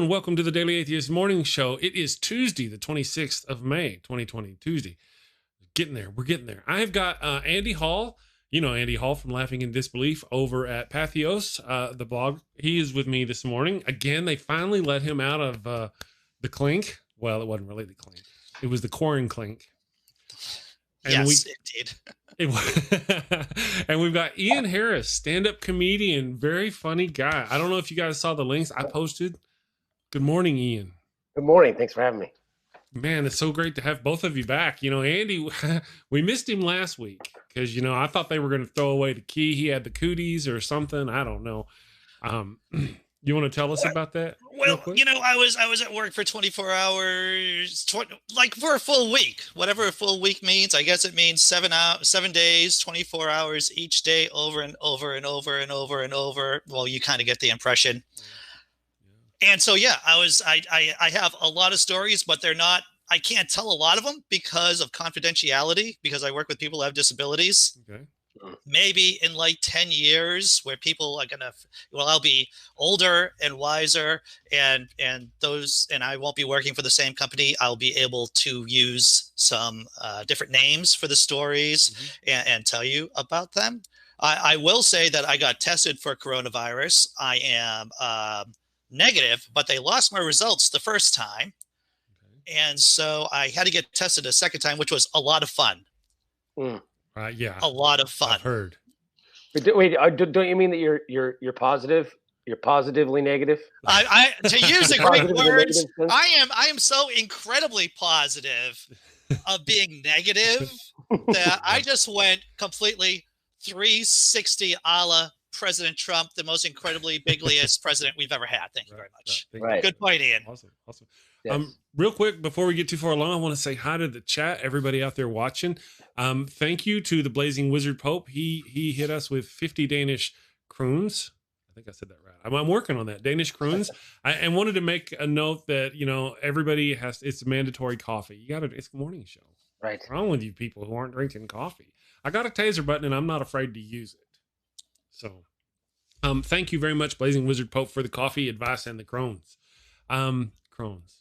and welcome to the Daily Atheist Morning Show. It is Tuesday, the 26th of May, 2020. Tuesday. Getting there. We're getting there. I have got Andy Hall. You know Andy Hall from Laughing in Disbelief over at Pathos, the blog. He is with me this morning. Again, they finally let him out of the clink. Well, it wasn't really the clink. It was the corn clink. And yes, indeed. And we've got Ian Harris, stand-up comedian, very funny guy. I don't know if you guys saw the links I posted. Good morning, Ian. Good morning. Thanks for having me. Man, it's so great to have both of you back. You know, Andy, we missed him last week because, you know, I thought they were going to throw away the key. He had the cooties or something. I don't know. You want to tell us about that? Well, you know, I was at work for 24 hours, like for a full week, whatever a full week means. I guess it means 7 days, 24 hours each day, over and over and over and over and over. Well, you kind of get the impression. And so, yeah, I have a lot of stories, but they're not, I can't tell a lot of them because of confidentiality, because I work with people who have disabilities. Okay. Maybe in like 10 years where people are going to, well, I'll be older and wiser and I won't be working for the same company. I'll be able to use some different names for the stories and tell you about them. I will say that I got tested for coronavirus. I am negative, but they lost my results the first time. Okay. And so I had to get tested a second time, which was a lot of fun. Yeah, a lot of fun. I've heard. Wait, don't you mean that you're positive? You're positively negative? I to use the great words, I am so incredibly positive of being negative that I just went completely 360 a la President Trump, the most incredibly bigliest president we've ever had. Thank you very much. Right. Good point, Ian. Awesome. Yes. Real quick, before we get too far along, I want to say hi to the chat, everybody out there watching. Thank you to the Blazing Wizard Pope. He hit us with 50 Danish kroons. I think I said that right. I'm working on that. Danish kroons. And wanted to make a note that, you know, everybody it's mandatory coffee. It's a morning show. Right. What's wrong with you people who aren't drinking coffee? I got a taser button and I'm not afraid to use it. So, thank you very much, Blazing Wizard Pope, for the coffee advice and the kroons. Kroons.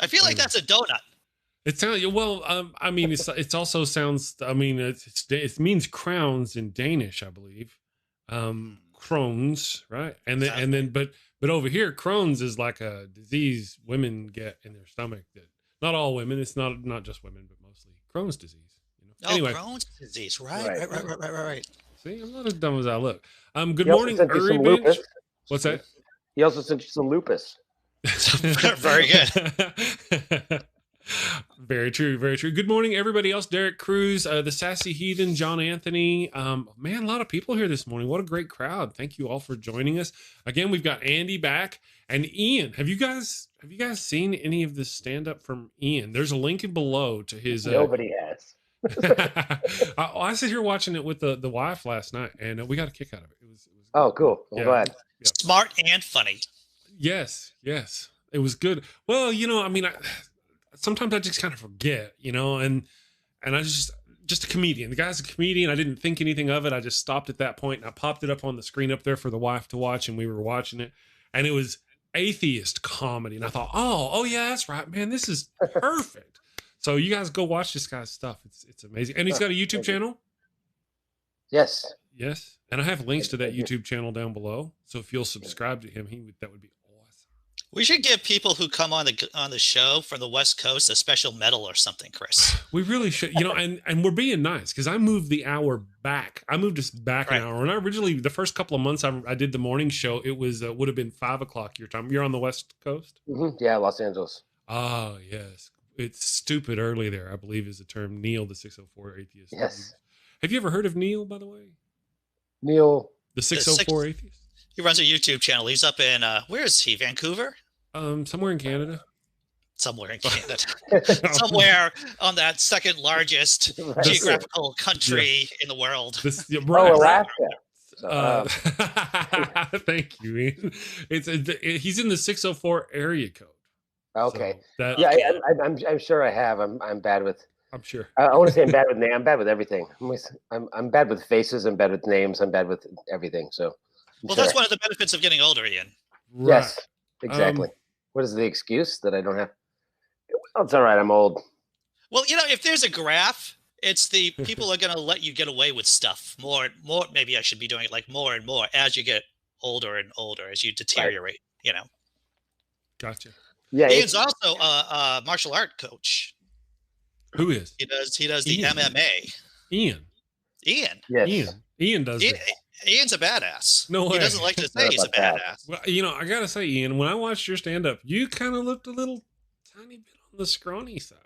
I feel like that's a donut. It sounds well. I mean, it also sounds. I mean, it means crowns in Danish, I believe. Crohn's, right? And then, but over here, Crohn's is like a disease women get in their stomach. That not all women. It's not just women, but mostly Crohn's disease. You know? Anyway, Crohn's disease, right. See, I'm not as dumb as I look. Good morning, Uri Bench. What's that? He also sent you some lupus. Very good. Very true. Very true. Good morning, everybody else. Derek Cruz, the Sassy Heathen, John Anthony. Man, a lot of people here this morning. What a great crowd. Thank you all for joining us. Again, we've got Andy back and Ian. Have you guys seen any of this stand-up from Ian? There's a link below to his. Nobody has. I sit here watching it with the wife last night, and we got a kick out of it. It was oh, cool. I'm glad. Yeah. Smart and funny. Yes. It was good. Well, you know, I mean, sometimes I just kind of forget, you know, and I just a comedian. The guy's a comedian. I didn't think anything of it. I just stopped at that point and I popped it up on the screen up there for the wife to watch, and we were watching it, and it was atheist comedy. And I thought, oh yeah, that's right, man. This is perfect. So you guys go watch this guy's stuff. It's amazing. And he's got a YouTube channel. Yes. And I have links to that YouTube channel down below. So if you'll subscribe to him, that would be awesome. We should give people who come on the show from the West Coast a special medal or something, Chris. We really should, you know, and we're being nice because I moved the hour back. I moved us back an hour. And I originally, the first couple of months I did the morning show, it was would have been 5 o'clock your time. You're on the West Coast? Yeah, Los Angeles. Oh, yes. It's stupid early there, I believe, is the term. Neil, the 604 atheist. Yes. Have you ever heard of Neil, by the way? Neil, the 604 atheist. He runs a YouTube channel. He's up in where is he? Vancouver? Somewhere in Canada. Somewhere in Canada. Somewhere on that second largest geographical country in the world. Alaska. Thank you, Ian. He's in the 604 area code. Okay. So I'm sure I have. I'm bad with. I'm sure. I want to say I'm bad with names. I'm bad with everything. I'm bad with faces. I'm bad with names. I'm bad with everything. So. Well, that's one of the benefits of getting older, Ian. Right. Yes. Exactly. What is the excuse that I don't have? Well, it's all right. I'm old. Well, if there's a graph, it's the people are going to let you get away with stuff more and more. Maybe I should be doing it like more and more as you get older and older, as you deteriorate, Gotcha. Yeah. Ian's also a martial art coach. Who is? He does the Ian. MMA. Ian. Yes. Ian does it. Ian's a badass. No way. He doesn't like to say he's a badass. Well, I got to say, Ian, when I watched your stand-up, you kind of looked a little tiny bit on the scrawny side.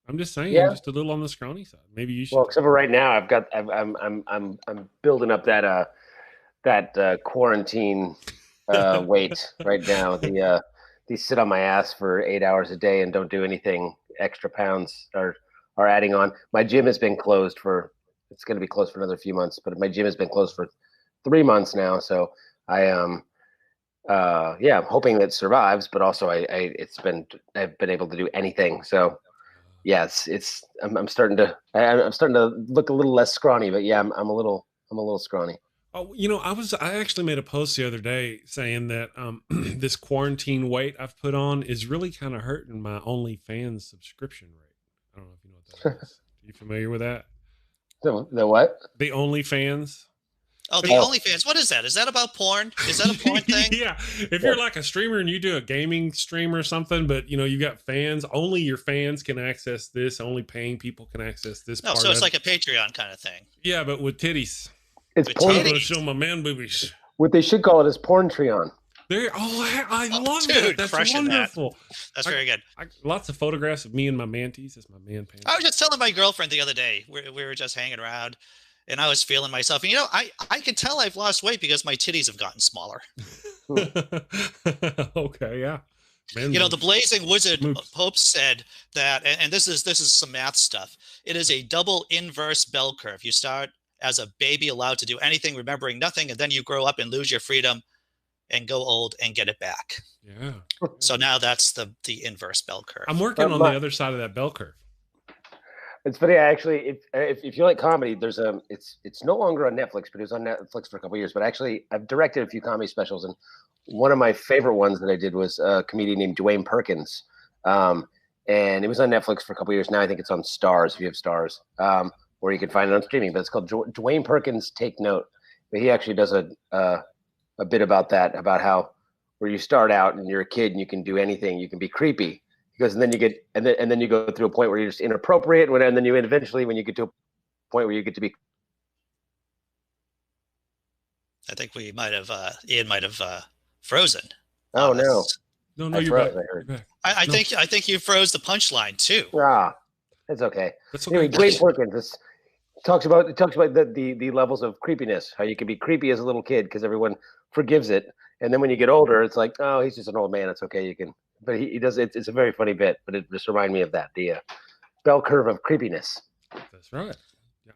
I'm just saying, just a little on the scrawny side. Maybe you should. Well, except for right now, I'm building up that quarantine weight right now. The sit on my ass for 8 hours a day and don't do anything. Extra pounds are adding on. My gym has been closed it's going to be closed for another few months, but my gym has been closed for 3 months now. So I am, I'm hoping that it survives, but also I've been able to do anything. So yeah, I'm starting to look a little less scrawny, but yeah, I'm a little scrawny. Oh, I actually made a post the other day saying that this quarantine weight I've put on is really kind of hurting my OnlyFans subscription rate. I don't know if you know what that is. Are you familiar with that? The what? The OnlyFans. Oh, the OnlyFans. What is that? Is that about porn? Is that a porn thing? Yeah. If you're like a streamer and you do a gaming stream or something, but you've got fans, only your fans can access this. Only paying people can access this. No, so it's like a Patreon kind of thing. Yeah, but with titties. It's porn. I'm gonna show my man boobies. What they should call it is Porntreon. I love that. That's wonderful. That's very good. Lots of photographs of me and my manties. That's my man pants. I was just telling my girlfriend the other day, we were just hanging around, and I was feeling myself. And I can tell I've lost weight because my titties have gotten smaller. Okay, yeah. The Blazing Wizard Pope said that, and this is some math stuff. It is a double inverse bell curve. You start as a baby, allowed to do anything, remembering nothing, and then you grow up and lose your freedom and go old and get it back. Yeah. So now that's the inverse bell curve. I'm working on the other side of that bell curve. It's funny, actually. If you like comedy, there's it's no longer on Netflix, but it was on Netflix for a couple of years. But actually, I've directed a few comedy specials, and one of my favorite ones that I did was a comedian named Dwayne Perkins, and it was on Netflix for a couple of years. Now I think it's on Stars, if you have Stars, or you can find it on streaming. But it's called Dwayne Perkins Take Note. But he actually does a bit about that, about how where you start out and you're a kid and you can do anything, you can be creepy. Because then you get and then you go through a point where you're just inappropriate, and then you eventually, when you get to a point where you get to be. I think we might have Ian might have frozen. Oh no! No, you're back. I think you froze the punchline too. Ah, it's okay. That's okay. Anyway, Dwayne Perkins talks about the levels of creepiness. How you can be creepy as a little kid because everyone forgives it, and then when you get older, it's like, oh, he's just an old man. It's okay. You can. But he does. It's a very funny bit, but it just reminded me of that, the bell curve of creepiness. That's right.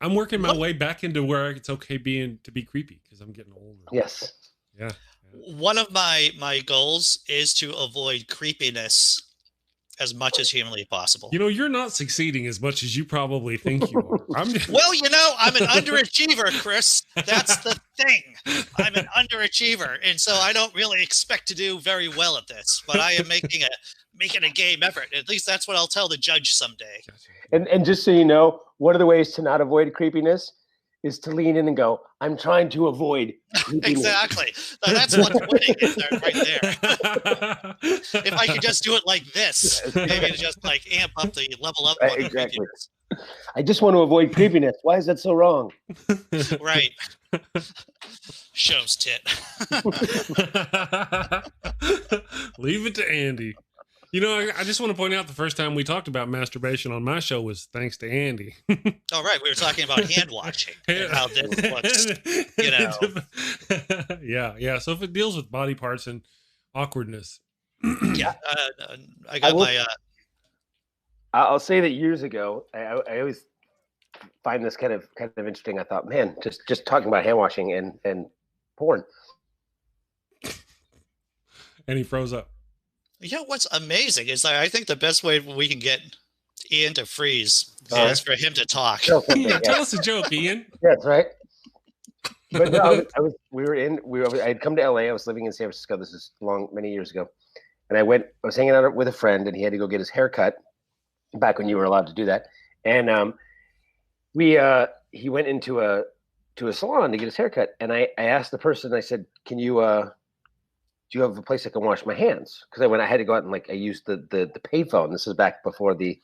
I'm working my way back into where it's okay to be creepy because I'm getting older. Yes. Yeah. One of my goals is to avoid creepiness as much as humanly possible. You're not succeeding as much as you probably think you are. Well, I'm an underachiever, Chris. That's the thing. I'm an underachiever, and so I don't really expect to do very well at this. But I am making a game effort. At least that's what I'll tell the judge someday. And just so you know, one of the ways to not avoid creepiness is to lean in and go, I'm trying to avoid creepiness. Exactly. That's what's winning right there. If I could just do it like this, maybe to just like amp up the level up. Right, exactly. I just want to avoid creepiness. Why is that so wrong? Right. Show's tit. Leave it to Andy. I just want to point out the first time we talked about masturbation on my show was thanks to Andy. Oh, right. We were talking about hand washing and how this looks, Yeah. So if it deals with body parts and awkwardness. Yeah. I got I'll say that years ago, I always find this kind of interesting. I thought, man, just talking about hand washing and porn. And he froze up. What's amazing is I think the best way we can get Ian to freeze is for him to talk. Tell us a joke, Ian. That's right. But no, I had come to LA. I was living in San Francisco. This is many years ago. and I was hanging out with a friend, and he had to go get his hair cut back when you were allowed to do that. And he went into a salon to get his hair cut, and I asked the person, I said, "Can you do you have a place I can wash my hands?" Because I had to go out and I used the payphone. This is back before the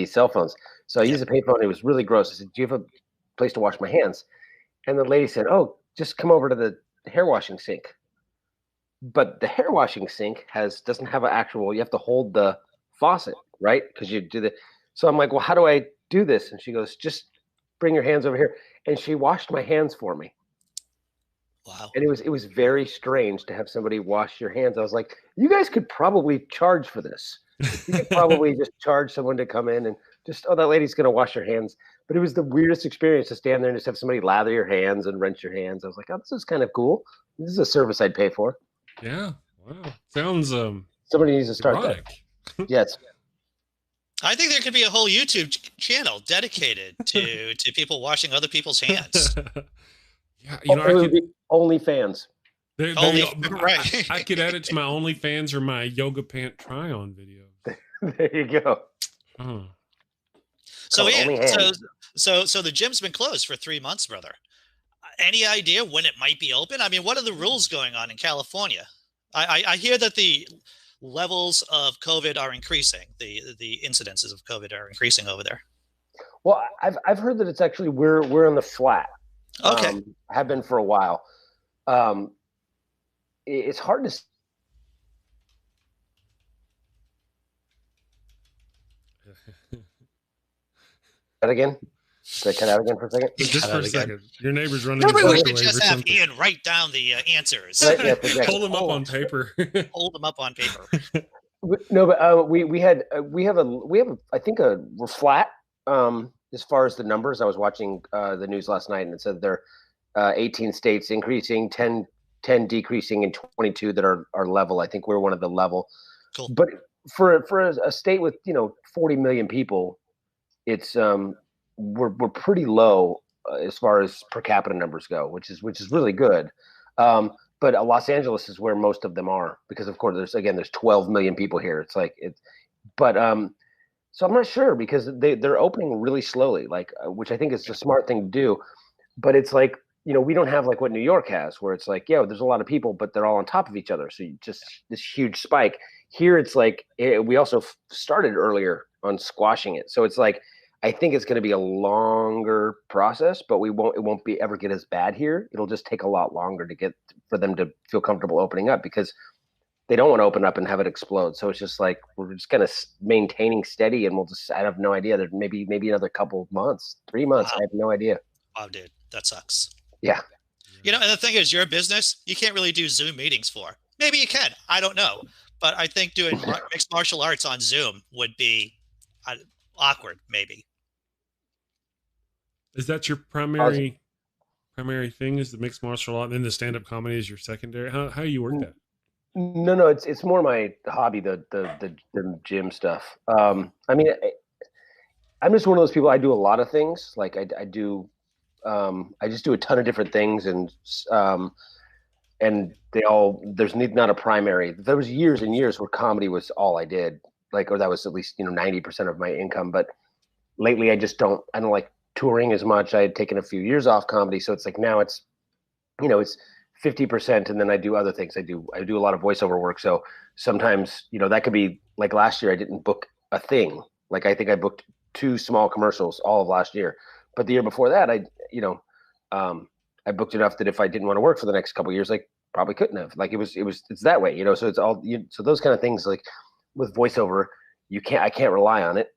cell phones. So I used the payphone. It was really gross. I said, "Do you have a place to wash my hands?" And the lady said, "Oh, just come over to the hair washing sink." But the hair washing sink doesn't have an actual, you have to hold the faucet, right? Because you do the, so I'm like, well, how do I do this? And she goes, just bring your hands over here. And she washed my hands for me. Wow. And it was very strange to have somebody wash your hands. I was like, you guys could probably charge for this. You could probably just charge someone to come in and just, oh, that lady's going to wash your hands. But it was the weirdest experience to stand there and just have somebody lather your hands and rinse your hands. I was like, oh, this is kind of cool. This is a service I'd pay for. Yeah. Wow. Sounds somebody needs to start erotic. that. Yes. I think there could be a whole YouTube channel dedicated to people washing other people's hands. Yeah, you know, it would be OnlyFans. Right. I could add it to my OnlyFans or my yoga pant try-on video. There you go. Oh. So the gym's been closed for 3 months, brother. Any idea when it might be open? I mean, what are the rules going on in California? I hear that the levels of COVID are increasing. The incidences of COVID are increasing over there. Well, I've heard that it's actually we're on the flat. Okay. Have been for a while. It's hard to. That again? Did I cut out again for a second? Just for a second. Your neighbor's running. Maybe we should just have Ian write down the answers. Right, yeah, exactly. Hold them up on paper. Hold them up on paper. No, but we have I think we're flat as far as the numbers. I was watching the news last night, and it said there are 18 states increasing, 10 decreasing, and 22 that are level. I think we're one of the level. Cool. But for a state with 40 million people, it's we're pretty low as far as per capita numbers go, which is really good. But Los Angeles is where most of them are, because of course there's 12 million people here. So I'm not sure, because they're opening really slowly, which I think is a smart thing to do. But it's we don't have what New York has, where it's there's a lot of people, but they're all on top of each other. So you just this huge spike. Here it's we also started earlier on squashing it. So it's I think it's going to be a longer process, but it won't ever get as bad here. It'll just take a lot longer for them to feel comfortable opening up, because they don't want to open up and have it explode. So it's just we're just kind of maintaining steady, and I have no idea. There's maybe another couple of months, 3 months. Wow. I have no idea. Wow, dude, that sucks. Yeah. And the thing is, your business, you can't really do Zoom meetings for. Maybe you can. I don't know. But I think doing mixed martial arts on Zoom would be awkward, maybe. Is that your primary thing? Is the mixed martial art, and then the stand-up comedy is your secondary? How do you work that? No, it's more my hobby, the gym stuff. I mean, I'm just one of those people. I do a lot of things. I just do a ton of different things, and there's not a primary. There was years and years where comedy was all I did, or that was at least 90% of my income. But lately, I don't like touring as much. I had taken a few years off comedy, so it's now it's 50%, and then I do other things. I do a lot of voiceover work. So sometimes that could be last year I didn't book a thing. I think I booked 2 small commercials all of last year. But the year before that, I booked enough that if I didn't want to work for the next couple of years, I probably couldn't have. It's that way, So it's all so those kind of things. With voiceover, I can't rely on it.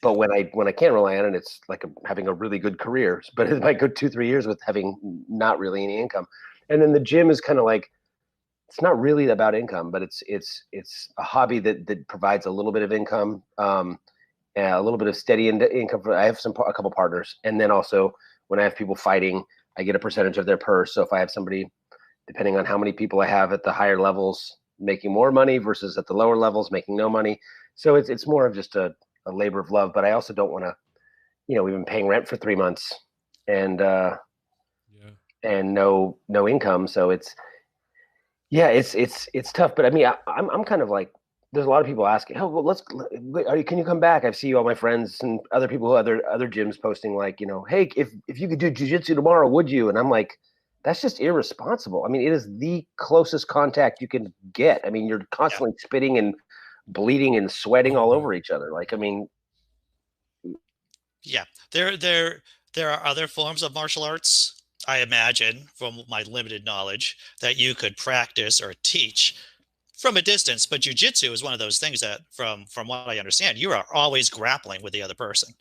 But when I can rely on it, it's I'm having a really good career. But it might go 2-3 years with having not really any income. And then the gym is kind of it's not really about income, but it's a hobby that provides a little bit of income, a little bit of steady income. I have a couple partners, and then also when I have people fighting, I get a percentage of their purse. So if I have somebody, depending on how many people I have at the higher levels, making more money versus at the lower levels making no money, so it's more of just a labor of love. But I also don't want to, we've been paying rent for 3 months, and no income, so Yeah, it's tough, but I mean, I'm kind of like, there's a lot of people asking, oh, well, can you come back? I see all my friends and other people, other gyms posting like, hey, if you could do jujitsu tomorrow, would you? And I'm like, that's just irresponsible. I mean, it is the closest contact you can get. I mean, you're Yeah. constantly spitting and bleeding and sweating Oh, all yeah. over each other. Like, I mean, Yeah, there are other forms of martial arts, I imagine, from my limited knowledge, that you could practice or teach from a distance. But jujitsu is one of those things that, from what I understand, you are always grappling with the other person.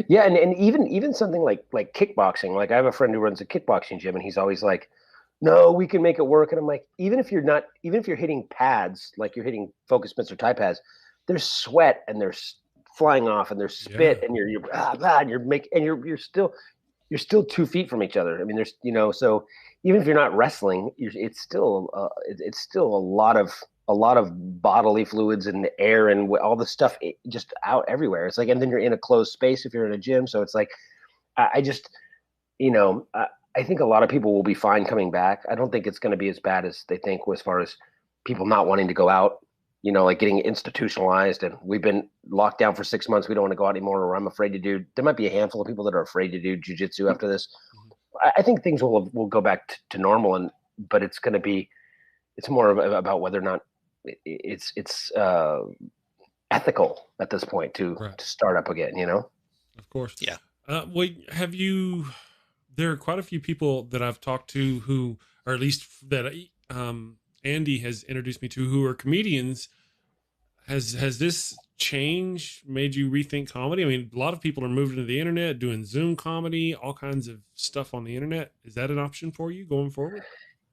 yeah, and even something like kickboxing. Like I have a friend who runs a kickboxing gym, and he's always like, "No, we can make it work." And I'm like, even if you're hitting pads, like you're hitting focus mitts or tie pads, there's sweat and there's flying off and there's spit Yeah. and and you're still 2 feet from each other. I mean, there's so even if you're not wrestling, it's still a lot of bodily fluids and air and all the stuff just out everywhere. It's like, and then you're in a closed space if you're in a gym. So it's like, I just, I think a lot of people will be fine coming back. I don't think it's going to be as bad as they think as far as people not wanting to go out, like getting institutionalized. And we've been locked down for 6 months. We don't want to go out anymore, or I'm afraid to do. There might be a handful of people that are afraid to do jujitsu after this. I think things will go back to normal, but it's more about whether or not it's ethical at this point to start up again. Of course. Yeah. Well, there are quite a few people that I've talked to who, or at least that Andy has introduced me to, who are comedians. Has this change made you rethink comedy? I mean, a lot of people are moving to the internet, doing Zoom comedy, all kinds of stuff on the internet. Is that an option for you going forward?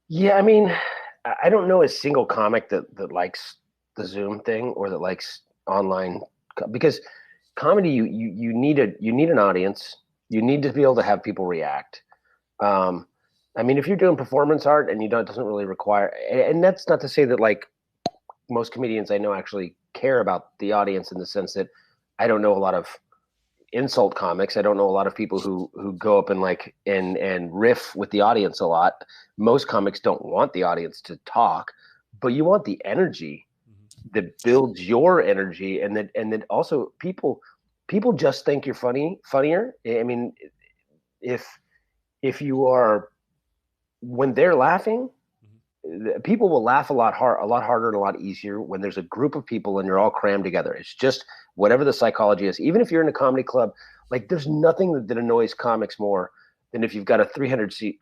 Yeah, I mean, I don't know a single comic that likes the Zoom thing or that likes online, because comedy you need an audience. You need to be able to have people react. I mean, if you're doing performance art and it doesn't really require, and that's not to say that like most comedians I know actually care about the audience, in the sense that I don't know a lot of insult comics. I don't know a lot of people who go up and like and riff with the audience a lot. Most comics don't want the audience to talk, but you want the energy that builds your energy, and that also people just think you're funnier. I mean, if you are, when they're laughing, people will laugh a lot harder and a lot easier when there's a group of people and you're all crammed together. It's just whatever the psychology is. Even if you're in a comedy club, like there's nothing that annoys comics more than if you've got a 300 seat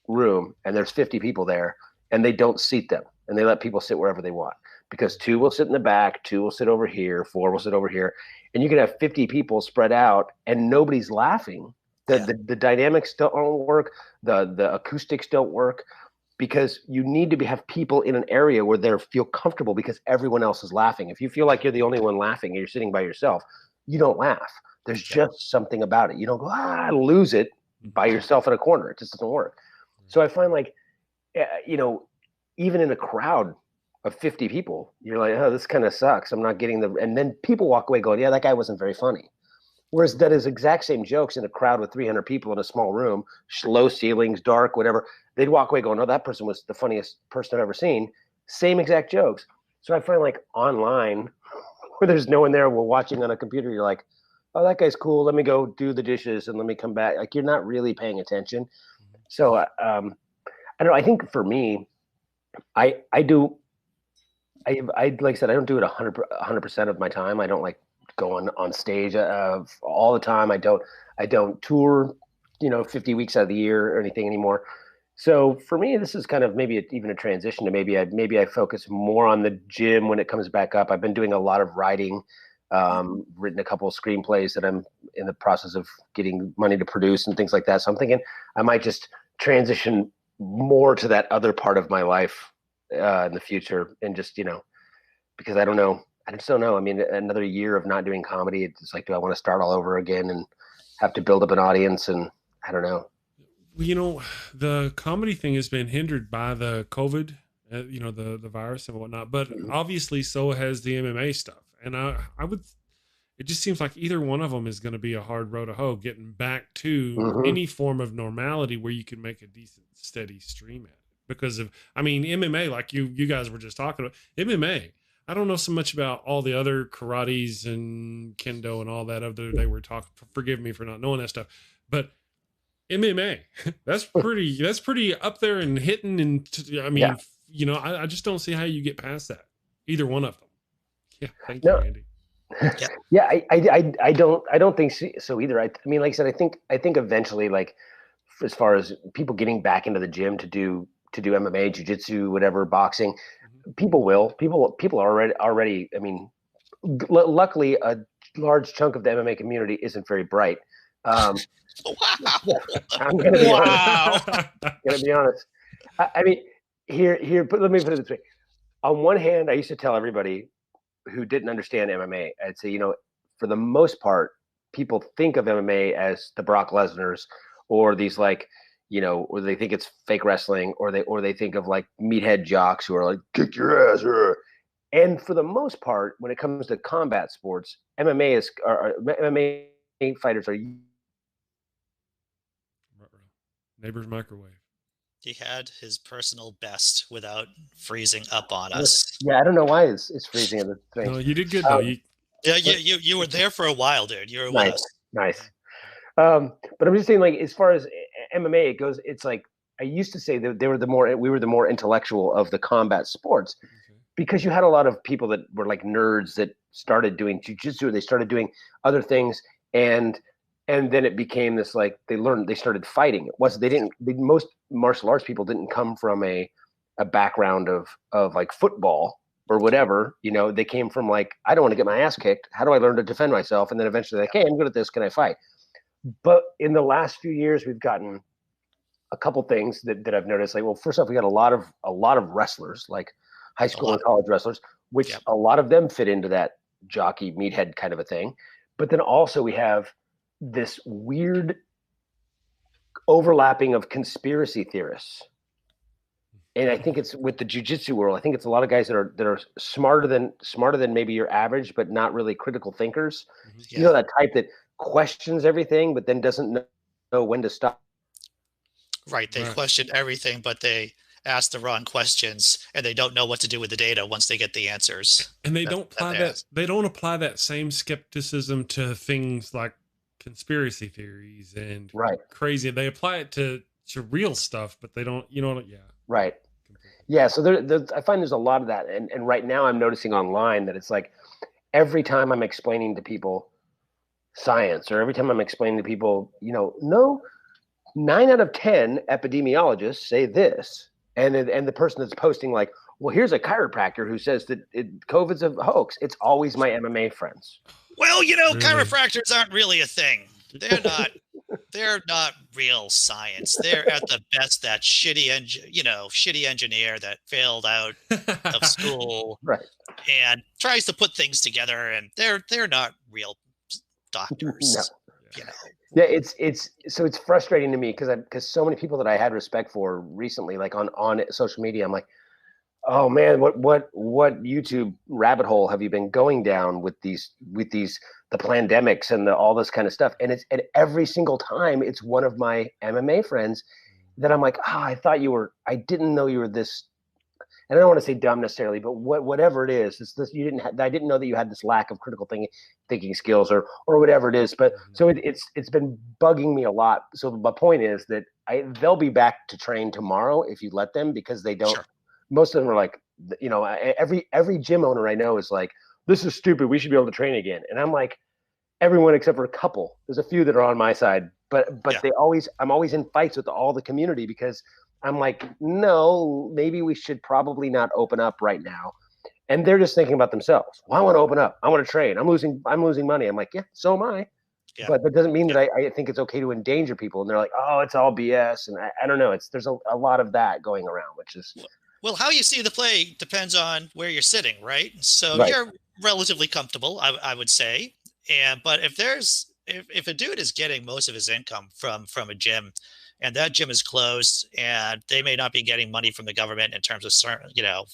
room and there's 50 people there and they don't seat them and they let people sit wherever they want, because 2 will sit in the back, 2 will sit over here, 4 will sit over here, and you can have 50 people spread out and nobody's laughing. The dynamics don't work. The acoustics don't work, because you need to have people in an area where they feel comfortable, because everyone else is laughing. If you feel like you're the only one laughing and you're sitting by yourself, you don't laugh. There's just something about it. You don't go, lose it by yourself in a corner. It just doesn't work. So I find like, even in a crowd of 50 people, you're like, oh, this kind of sucks. I'm not getting and then people walk away going, yeah, that guy wasn't very funny. Whereas that is exact same jokes in a crowd with 300 people in a small room, low ceilings, dark, whatever. They'd walk away going, "No, that person was the funniest person I've ever seen." Same exact jokes. So I find like online, where there's no one there, we're watching on a computer, you're like, "Oh, that guy's cool. Let me go do the dishes and let me come back." Like you're not really paying attention. So I don't know. I think for me, I like I said, I don't do it 100% of my time. I don't like going on stage all the time. I don't tour, 50 weeks out of the year or anything anymore. So for me, this is kind of maybe even a transition to maybe I focus more on the gym when it comes back up. I've been doing a lot of writing, written a couple of screenplays that I'm in the process of getting money to produce and things like that. So I'm thinking I might just transition more to that other part of my life in the future, and just because I don't know. I just don't know. I mean, another year of not doing comedy, it's like, do I want to start all over again and have to build up an audience? And I don't know. Well, the comedy thing has been hindered by the COVID, the virus and whatnot, but obviously so has the MMA stuff. And it just seems like either one of them is going to be a hard road to hoe, getting back to any form of normality where you can make a decent, steady stream at it. because of, I mean, MMA, like you guys were just talking about MMA. I don't know so much about all the other karates and kendo and all that other they were talking. Forgive me for not knowing that stuff, but MMA, that's pretty up there and hitting. And I mean, you know, I just don't see how you get past that. Either one of them. Yeah. Thank you, Andy. Yeah, I don't think so either. I mean, like I said, I think eventually, like as far as people getting back into the gym to do MMA, jiu-jitsu, whatever, boxing, people are already. I mean, luckily, a large chunk of the MMA community isn't very bright. Wow! I'm gonna be honest. I mean, but let me put it this way. On one hand, I used to tell everybody who didn't understand MMA, I'd say, you know, for the most part, people think of MMA as the Brock Lesnar's or these like, you know, or they think it's fake wrestling, or they think of like meathead jocks who are like, kick your ass. And for the most part, when it comes to combat sports, MMA fighters are neighbor's microwave. He had his personal best without freezing up on us. Yeah, I don't know why it's freezing in the thing. No, you did good though. You were there for a while, dude. You were with us. Nice. But I'm just saying, like, as far as MMA it goes, it's like I used to say that we were the more intellectual of the combat sports, because you had a lot of people that were like nerds that started doing jiu-jitsu, they started doing other things, and then it became this, like, they started fighting. Most martial arts people didn't come from a background of like football or whatever, you know. They came from like, I don't want to get my ass kicked. How do I learn to defend myself? And then eventually like, hey, I'm good at this. Can I fight? But in the last few years, we've gotten a couple things that I've noticed. Like, well, first off, we got a lot of wrestlers, like high school and college wrestlers, which a lot of them fit into that jockey meathead kind of a thing. But then also we have this weird overlapping of conspiracy theorists. And I think it's with the jiu-jitsu world. I think it's a lot of guys that are smarter than maybe your average, but not really critical thinkers. Yeah. You know, that type that questions everything, but then doesn't know when to stop. Right. They question everything, but they ask the wrong questions, and they don't know what to do with the data once they get the answers. And they don't apply that same skepticism to things like conspiracy theories and crazy. They apply it to real stuff, but they don't, you know. Yeah. Right. Yeah. So I find there's a lot of that. And right now I'm noticing online that it's like every time I'm explaining to people science, or every time I'm explaining to people, you know, no, 9 out of 10 epidemiologists say this. And the person that's posting like, well, here's a chiropractor who says that COVID's a hoax. It's always my MMA friends. Well, you know, chiropractors aren't really a thing. They're not real science. They're at the best that shitty engineer that failed out of school and tries to put things together, and they're not real doctors. No. You know. Yeah, it's frustrating to me because so many people that I had respect for recently, like on social media, I'm like, oh man, what YouTube rabbit hole have you been going down with the pandemics and all this kind of stuff? And every single time it's one of my MMA friends that I'm like, I didn't know you were this. And I don't want to say dumb necessarily, but whatever it is, I didn't know that you had this lack of critical thinking skills or whatever it is. But so it's been bugging me a lot. So my point is that they'll be back to train tomorrow if you let them, because they don't. Sure. Most of them are like, you know, every gym owner I know is like, this is stupid. We should be able to train again. And I'm like, everyone except for a couple. There's a few that are on my side, but I'm always in fights with all the community, because I'm like, no, maybe we should probably not open up right now. And they're just thinking about themselves. Well, I want to open up. I want to train. I'm losing money. I'm like, yeah, so am I. Yeah. But that doesn't mean that I think it's okay to endanger people. And they're like, oh, it's all BS. And I don't know. There's a lot of that going around, which is. Well, how you see the play depends on where you're sitting, right? So you're relatively comfortable, I would say. But if a dude is getting most of his income from a gym, and that gym is closed, and they may not be getting money from the government in terms of certain, you know,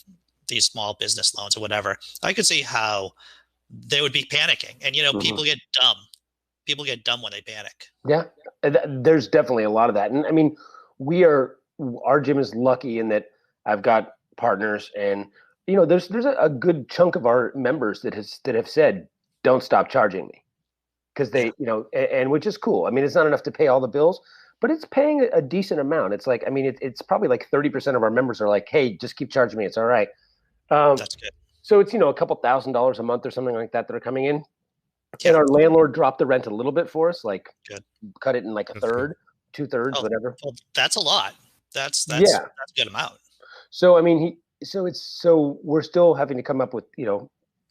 these small business loans or whatever, I could see how they would be panicking. And, you know, people get dumb. People get dumb when they panic. Yeah, there's definitely a lot of that. And I mean, we are our gym is lucky in that I've got partners, and there's a good chunk of our members that have said, don't stop charging me, because they and which is cool. I mean, it's not enough to pay all the bills, but it's paying a decent amount. It's like, I mean, it's probably like 30% of our members are like, hey, just keep charging me, it's all right. That's good. So it's a couple $1,000s a month or something like that are coming in. Yeah. And our landlord dropped the rent a little bit for us, like Good. cut it in like a third, 2/3, whatever. Well, that's a lot. That's a good amount. So I mean, so we're still having to come up with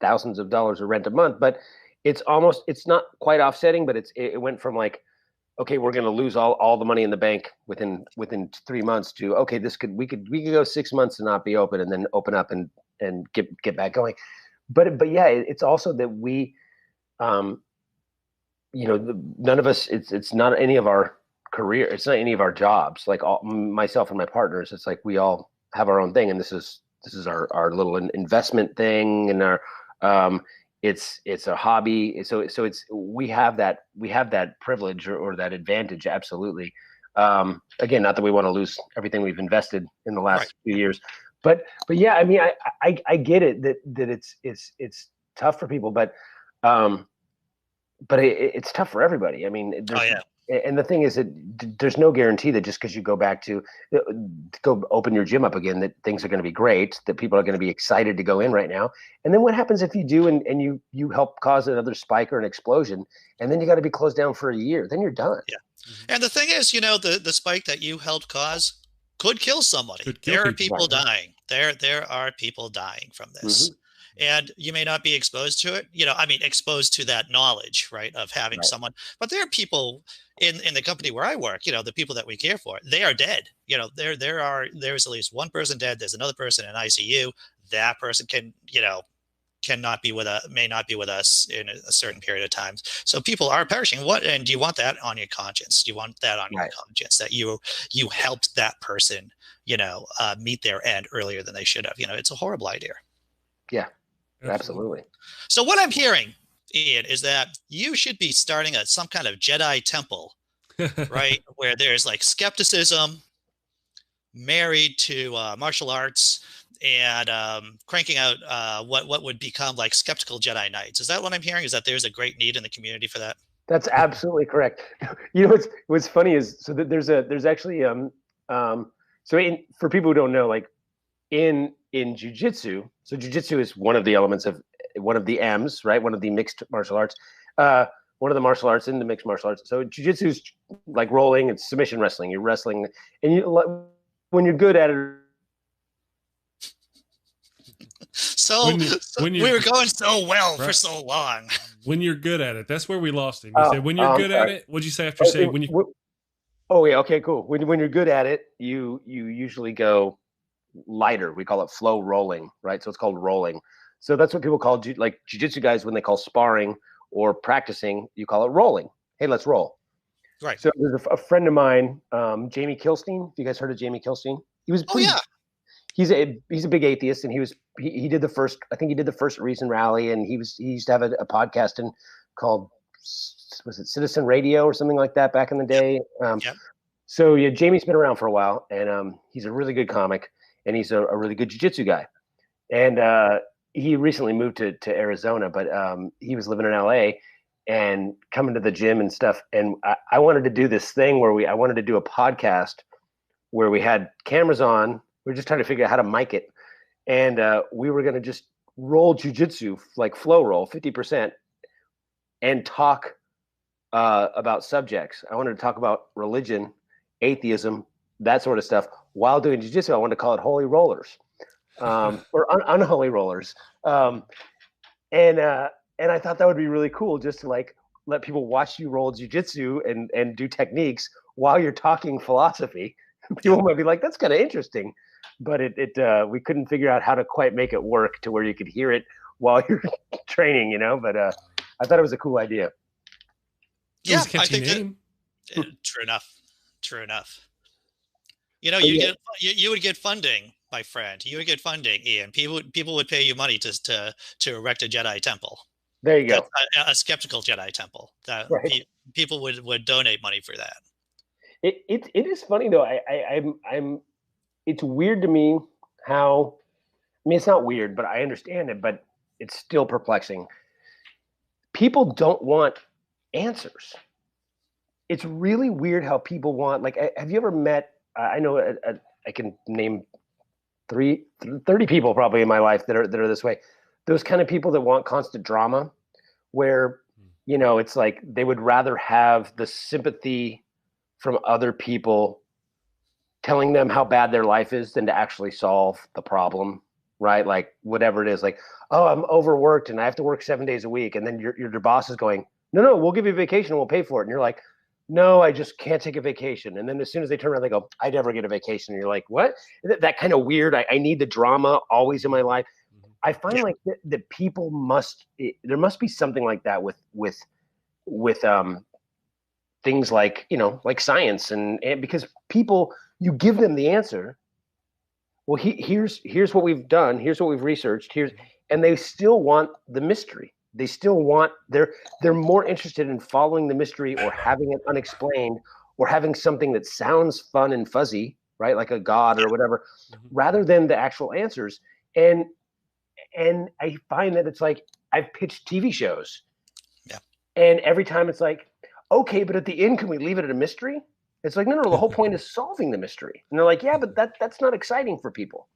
thousands of dollars of rent a month, but it's not quite offsetting, but it went from like, okay, we're going to lose all the money in the bank within 3 months to, okay, we could go 6 months to not be open and then open up and get back going. But yeah, it's also that we, none of us, it's not any of our career, it's not any of our jobs. Like myself and my partners, it's like we all have our own thing, and this is our little investment thing, and our it's a hobby. So we have that privilege or that advantage, absolutely. Again, not that we want to lose everything we've invested in the last few years, but yeah, I mean, I get it that it's tough for people, but it's tough for everybody. I mean, and the thing is that there's no guarantee that just because you go back to go open your gym up again, that things are going to be great, that people are going to be excited to go in right now. And then what happens if you do and you help cause another spike or an explosion, and then you got to be closed down for a year? Then you're done. Yeah. And the thing is, the spike that you helped cause could kill somebody. There are people dying. There are people dying from this. Mm-hmm. And you may not be exposed to it, exposed to that knowledge, right, of having someone. But there are people in the company where I work, the people that we care for, they are dead. There's at least one person dead. There's another person in ICU. That person may not be with us in a certain period of time. So people are perishing. And do you want that on your conscience? Do you want that on your conscience, that you helped that person, meet their end earlier than they should have? It's a horrible idea. Yeah. Absolutely. So what I'm hearing, Ian, is that you should be starting some kind of Jedi temple, right? Where there's like skepticism married to martial arts and cranking out what would become like skeptical Jedi Knights. Is that what I'm hearing? Is that there's a great need in the community for that? That's absolutely correct. What's funny is, so that there's actually for people who don't know, like in jiu-jitsu, so jiu-jitsu is one of the elements of one of the M's, right? One of the mixed martial arts, one of the martial arts in the mixed martial arts. So jiu-jitsu is like rolling, it's submission wrestling. You're wrestling, and when you're good at it. So we were going so well for so long. When you're good at it, that's where we lost him. You said when you're good at it. What'd you say after saying when you? Oh yeah, okay, cool. When you're good at it, you usually go lighter. We call it flow rolling, right? So it's called rolling. So that's what people call like jiu-jitsu guys when they call sparring or practicing, you call it rolling. Hey, let's roll. Right. So there's a friend of mine, Jamie Kilstein. Have you guys heard of Jamie Kilstein? He was he's a big atheist, and he did the first, I think he did the first Reason Rally, and he used to have a podcast called, was it Citizen Radio or something like that back in the day? So yeah, Jamie's been around for a while, and he's a really good comic, and he's a really good jiu-jitsu guy. And he recently moved to Arizona, but he was living in LA and coming to the gym and stuff. And I wanted to do this thing where I wanted to do a podcast where we had cameras on. We were just trying to figure out how to mic it. And we were going to just roll jiu-jitsu, like flow roll 50%, and talk about subjects. I wanted to talk about religion, atheism, that sort of stuff while doing jiu-jitsu. I wanted to call it Holy Rollers. Or unholy rollers. And I thought that would be really cool, just to like let people watch you roll jiu-jitsu and do techniques while you're talking philosophy. People might be like, that's kind of interesting, but we couldn't figure out how to quite make it work to where you could hear it while you're training, but I thought it was a cool idea. Yeah, I think true enough. You would get funding, my friend. You would get funding, Ian. People would pay you money to erect a Jedi temple. There you go. A skeptical Jedi temple. Right. People would donate money for that. It is funny though. I'm it's weird to me how, I mean, it's not weird, but I understand it, but it's still perplexing. People don't want answers. It's really weird how people want, like, have you ever met, I know I can name 30 people probably in my life that are this way. Those kind of people that want constant drama, where, it's like they would rather have the sympathy from other people telling them how bad their life is than to actually solve the problem, right? Like whatever it is, like, oh, I'm overworked and I have to work 7 days a week. And then your boss is going, no, we'll give you a vacation and we'll pay for it. And you're like, no, I just can't take a vacation. And then as soon as they turn around, they go, I never get a vacation. And you're like, what? That kind of weird. I need the drama always in my life. I find like that people there must be something like that with things like, like science and because people, you give them the answer. Well, here's what we've done. Here's what we've researched. And they still want the mystery. They still want, they're more interested in following the mystery or having it unexplained or having something that sounds fun and fuzzy, right? Like a god or whatever, rather than the actual answers. And I find that it's like, I've pitched TV shows. Yeah. And every time it's like, okay, but at the end, can we leave it at a mystery? It's like, no, the whole point is solving the mystery. And they're like, yeah, but that's not exciting for people.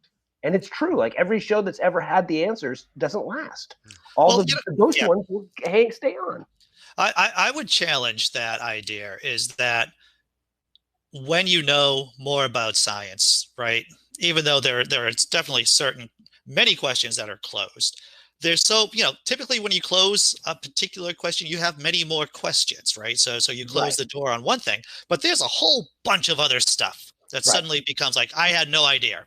And it's true. Like every show that's ever had the answers doesn't last. Those ones will stay on. I would challenge that idea is that when you know more about science, right, even though there are definitely many questions that are closed, there's typically when you close a particular question, you have many more questions, right? So you close the door on one thing, but there's a whole bunch of other stuff that suddenly becomes like, I had no idea.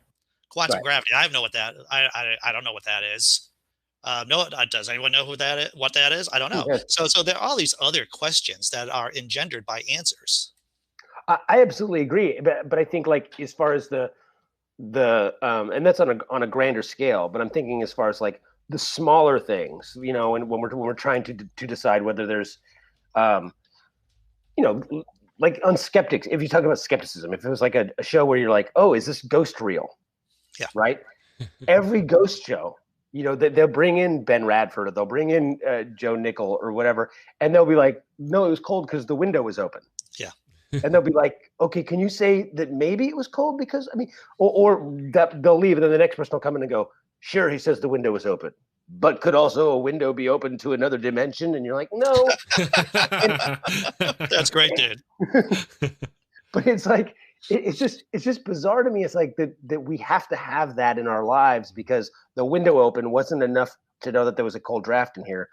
Quantum gravity, I have no what that. I don't know what that is. No, does anyone know what that is? I don't know. Yeah. So there are all these other questions that are engendered by answers. I absolutely agree, but I think like as far as the and that's on a grander scale, but I'm thinking as far as like the smaller things, and when we're trying to decide whether there's, like on skeptics, if you talk about skepticism, if it was like a show where you're like, oh, is this ghost real? Yeah. Right. Every ghost show, they'll bring in Ben Radford or they'll bring in Joe Nickel or whatever. And they'll be like, no, it was cold because the window was open. Yeah. And they'll be like, okay, can you say that maybe it was cold because, or that they'll leave and then the next person will come in and go, sure, he says the window was open, but could also a window be open to another dimension? And you're like, no. That's great, dude. But it's like, it's just bizarre to me. It's like that we have to have that in our lives because the window open wasn't enough to know that there was a cold draft in here.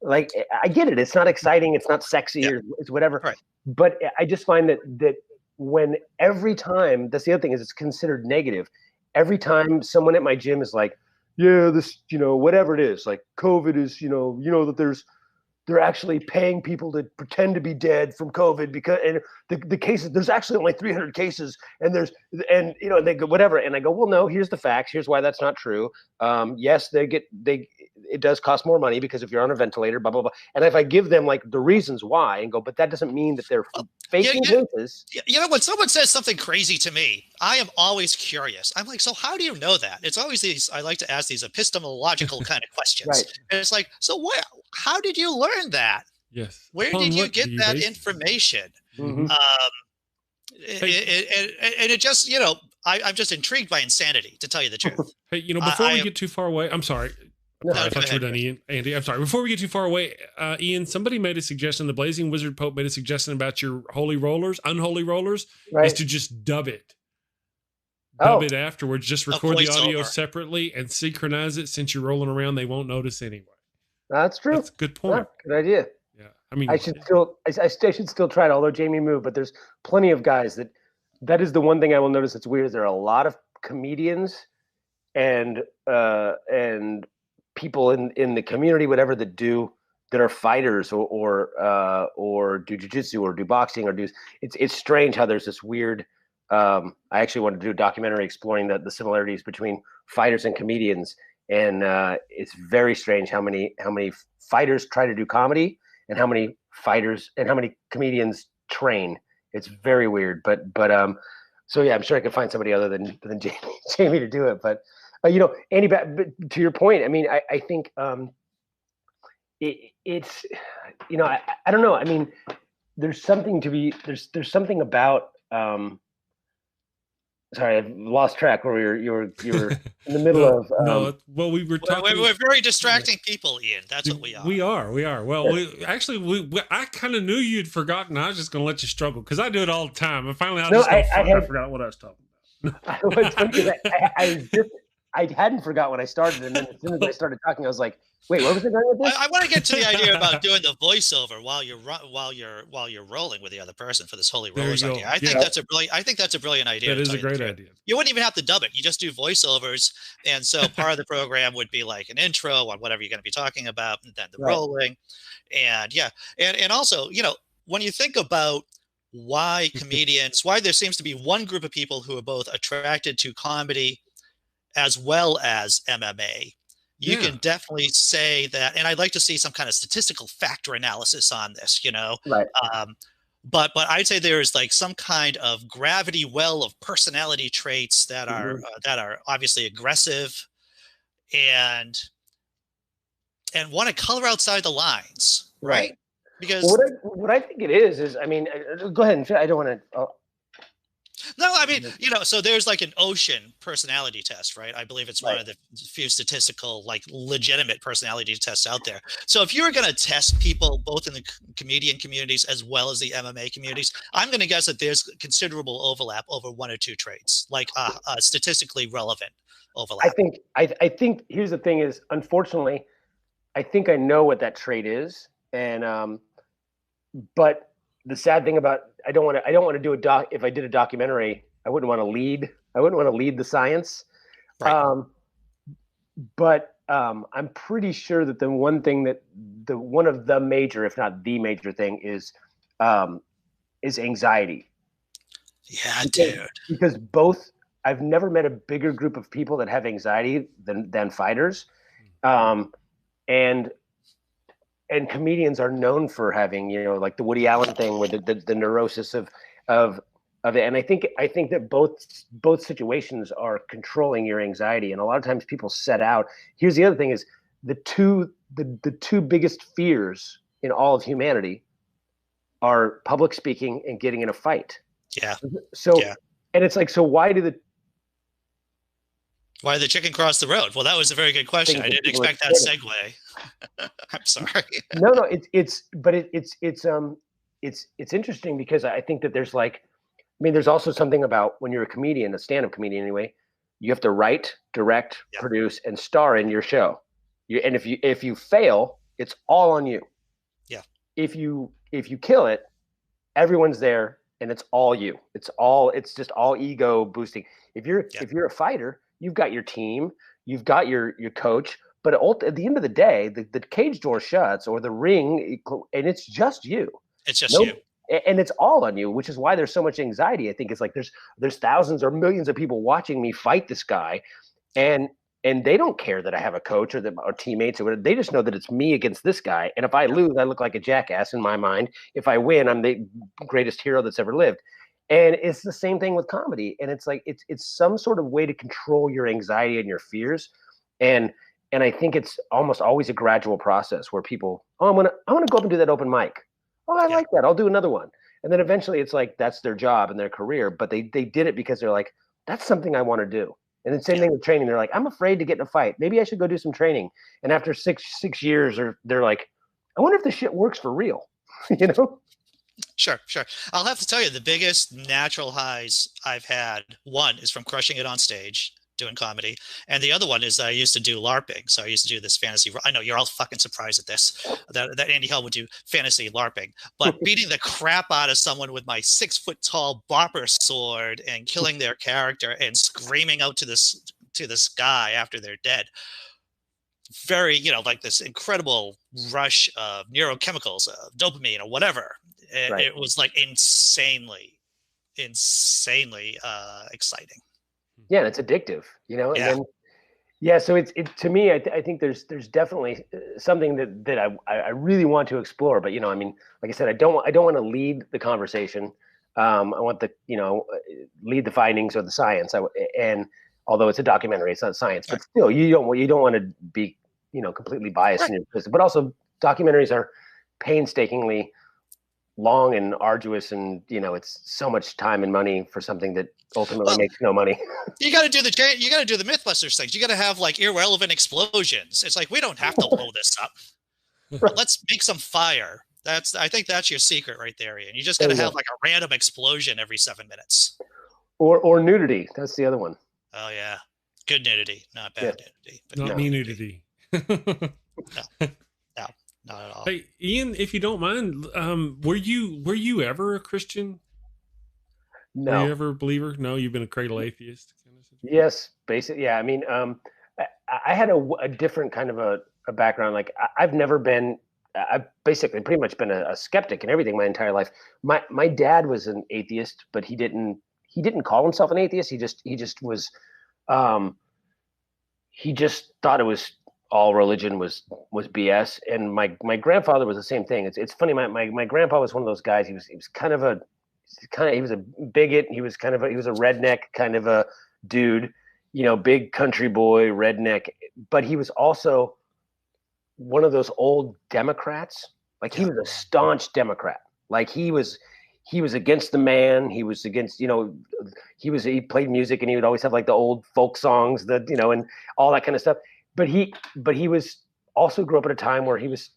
Like, I get it. It's not exciting. It's not sexy or it's whatever. Right. But I just find that when every time, that's the other thing is it's considered negative. Every time someone at my gym is like, yeah, this, whatever it is, like COVID is, that they're actually paying people to pretend to be dead from COVID because and the cases, there's actually only 300 cases and they go whatever. And I go, well, no, here's the facts. Here's why that's not true. Yes, it does cost more money because if you're on a ventilator, blah, blah, blah. And if I give them like the reasons why and go, but that doesn't mean that they're faking cases. When someone says something crazy to me, I am always curious. I'm like, so how do you know that? It's always I like to ask these epistemological kind of questions. Right. And it's like, so how did you learn that? Yes. Where did you get that information? Mm-hmm. And it just, I'm just intrigued by insanity, to tell you the truth. Hey, before we get too far away, I'm sorry. No, I thought you were done, Ian. Andy, I'm sorry. Before we get too far away, Ian, somebody made a suggestion. The Blazing Wizard Pope made a suggestion about your unholy rollers, is to just dub it. Dub it afterwards. Just record the audio separately and synchronize it. Since you're rolling around, they won't notice anyway. That's true. That's a good point. Yeah, good idea. Yeah, I mean, I should still try it. Although Jamie moved, but there's plenty of guys that is the one thing I will notice. It's weird. There are a lot of comedians and people in the community, whatever, that are fighters or do jiu-jitsu or do boxing or it's strange how there's this weird. I actually wanted to do a documentary exploring the similarities between fighters and comedians. And it's very strange how many fighters try to do comedy and how many comedians train It's very weird, but so yeah, I'm sure I could find somebody other than Jamie to do it. But you know, Andy, but to your point, I mean, I think it's, you know, I don't know. I mean, there's something to be there's something about sorry, I've lost track where you were in the middle of no. Well, we were talking. We're very distracting people, Ian. That's what we are. We are. Well, I kind of knew you'd forgotten. I was just going to let you struggle because I do it all the time. And finally, I forgot what I was talking about. I hadn't forgot when I started, and then as soon as I started talking, I was like, "Wait, where was I going with this?" I want to get to the idea about doing the voiceover while you're rolling with the other person for this Holy Rollers idea. I think that's a brilliant idea. That is a great idea. You wouldn't even have to dub it. You just do voiceovers, and so part of the program would be like an intro on whatever you're going to be talking about, and then the rolling, and and also, you know, when you think about why there seems to be one group of people who are both attracted to comedy as well as MMA. You can definitely say that, and I'd like to see some kind of statistical factor analysis on this, you know. Right. But I'd say there is like some kind of gravity well of personality traits that are obviously aggressive and want to color outside the lines, right? Because what I think it is I mean, go ahead and I don't want to. No, I mean, you know, so there's like an ocean personality test, right? I believe it's one of the few statistical, like legitimate personality tests out there. So if you were going to test people both in the comedian communities as well as the MMA communities, I'm going to guess that there's considerable overlap over one or two traits, like statistically relevant overlap. I think here's the thing is, unfortunately, I think I know what that trait is. And, but the sad thing about, I don't want to do if I did a documentary, I wouldn't want to lead the science. Right. But I'm pretty sure that one of the major, if not the major thing is anxiety. Yeah, dude. Because I've never met a bigger group of people that have anxiety than fighters. And comedians are known for having, you know, like the Woody Allen thing with the neurosis of it. And I think that both situations are controlling your anxiety. And a lot of times people set out. Here's the other thing is the two biggest fears in all of humanity are public speaking and getting in a fight. Yeah. So, and it's like, so why did the chicken cross the road? Well, that was a very good question. I didn't expect that segue. I'm sorry. No, it's interesting because I think that there's like, I mean, there's also something about when you're a comedian, a stand-up comedian anyway, you have to write, direct, produce, and star in your show. And if you fail, it's all on you. Yeah. If you kill it, everyone's there and it's all you. It's just all ego boosting. If you're a fighter, you've got your team, you've got your coach, but at the end of the day, the cage door shuts or the ring, and it's just you. It's just you. And it's all on you, which is why there's so much anxiety. I think it's like there's thousands or millions of people watching me fight this guy, and they don't care that I have a coach or teammates or whatever. They just know that it's me against this guy. And if I lose, I look like a jackass in my mind. If I win, I'm the greatest hero that's ever lived. And it's the same thing with comedy. And it's like it's some sort of way to control your anxiety and your fears. And I think it's almost always a gradual process where people, I'm gonna go up and do that open mic. Oh, I like that. I'll do another one. And then eventually it's like that's their job and their career. But they did it because they're like, that's something I want to do. And then same thing with training. They're like, I'm afraid to get in a fight. Maybe I should go do some training. And after six years, they're like, I wonder if this shit works for real. You know? Sure. I'll have to tell you, the biggest natural highs I've had, one is from crushing it on stage, doing comedy. And the other one is I used to do LARPing. So I used to do this fantasy. I know you're all fucking surprised at this, that Andy Hell would do fantasy LARPing. But beating the crap out of someone with my 6 foot tall bopper sword and killing their character and screaming out to the sky after they're dead. Very, like this incredible rush of neurochemicals, dopamine or whatever. It was like insanely exciting. Yeah, and it's addictive, And then, so it's to me, I think there's definitely something that I really want to explore. But I mean, like I said, I don't want to lead the conversation. I want the, lead the findings or the science. And although it's a documentary, it's not science, but still, you don't want to be, completely biased in your business. But also, documentaries are painstakingly long and arduous, and it's so much time and money for something that ultimately makes no money. You got to do the MythBusters things. You got to have like irrelevant explosions. It's like, we don't have to blow this up. Right. Let's make some fire. I think that's your secret right there, Ian. You just got to have like a random explosion every 7 minutes. Or nudity. That's the other one. Oh yeah, good nudity, not bad nudity. But not me nudity. No, not at all. Hey, Ian, if you don't mind, were you ever a Christian? No. Were you ever a believer? No, you've been a cradle atheist. Yes, basically. Yeah, I mean, I had a different kind of a background. Like I've never been. I've basically pretty much been a skeptic and everything my entire life. My dad was an atheist, but he didn't call himself an atheist. He just was. He just thought it was all religion was BS. And my grandfather was the same thing. It's funny. My grandpa was one of those guys. He was he was a bigot. He was a redneck kind of a dude, big country boy, redneck. But he was also one of those old Democrats. Like he was a staunch Democrat. Like he was against the man. He was against, he played music, and he would always have like the old folk songs that, and all that kind of stuff. But he was also grew up at a time where he was,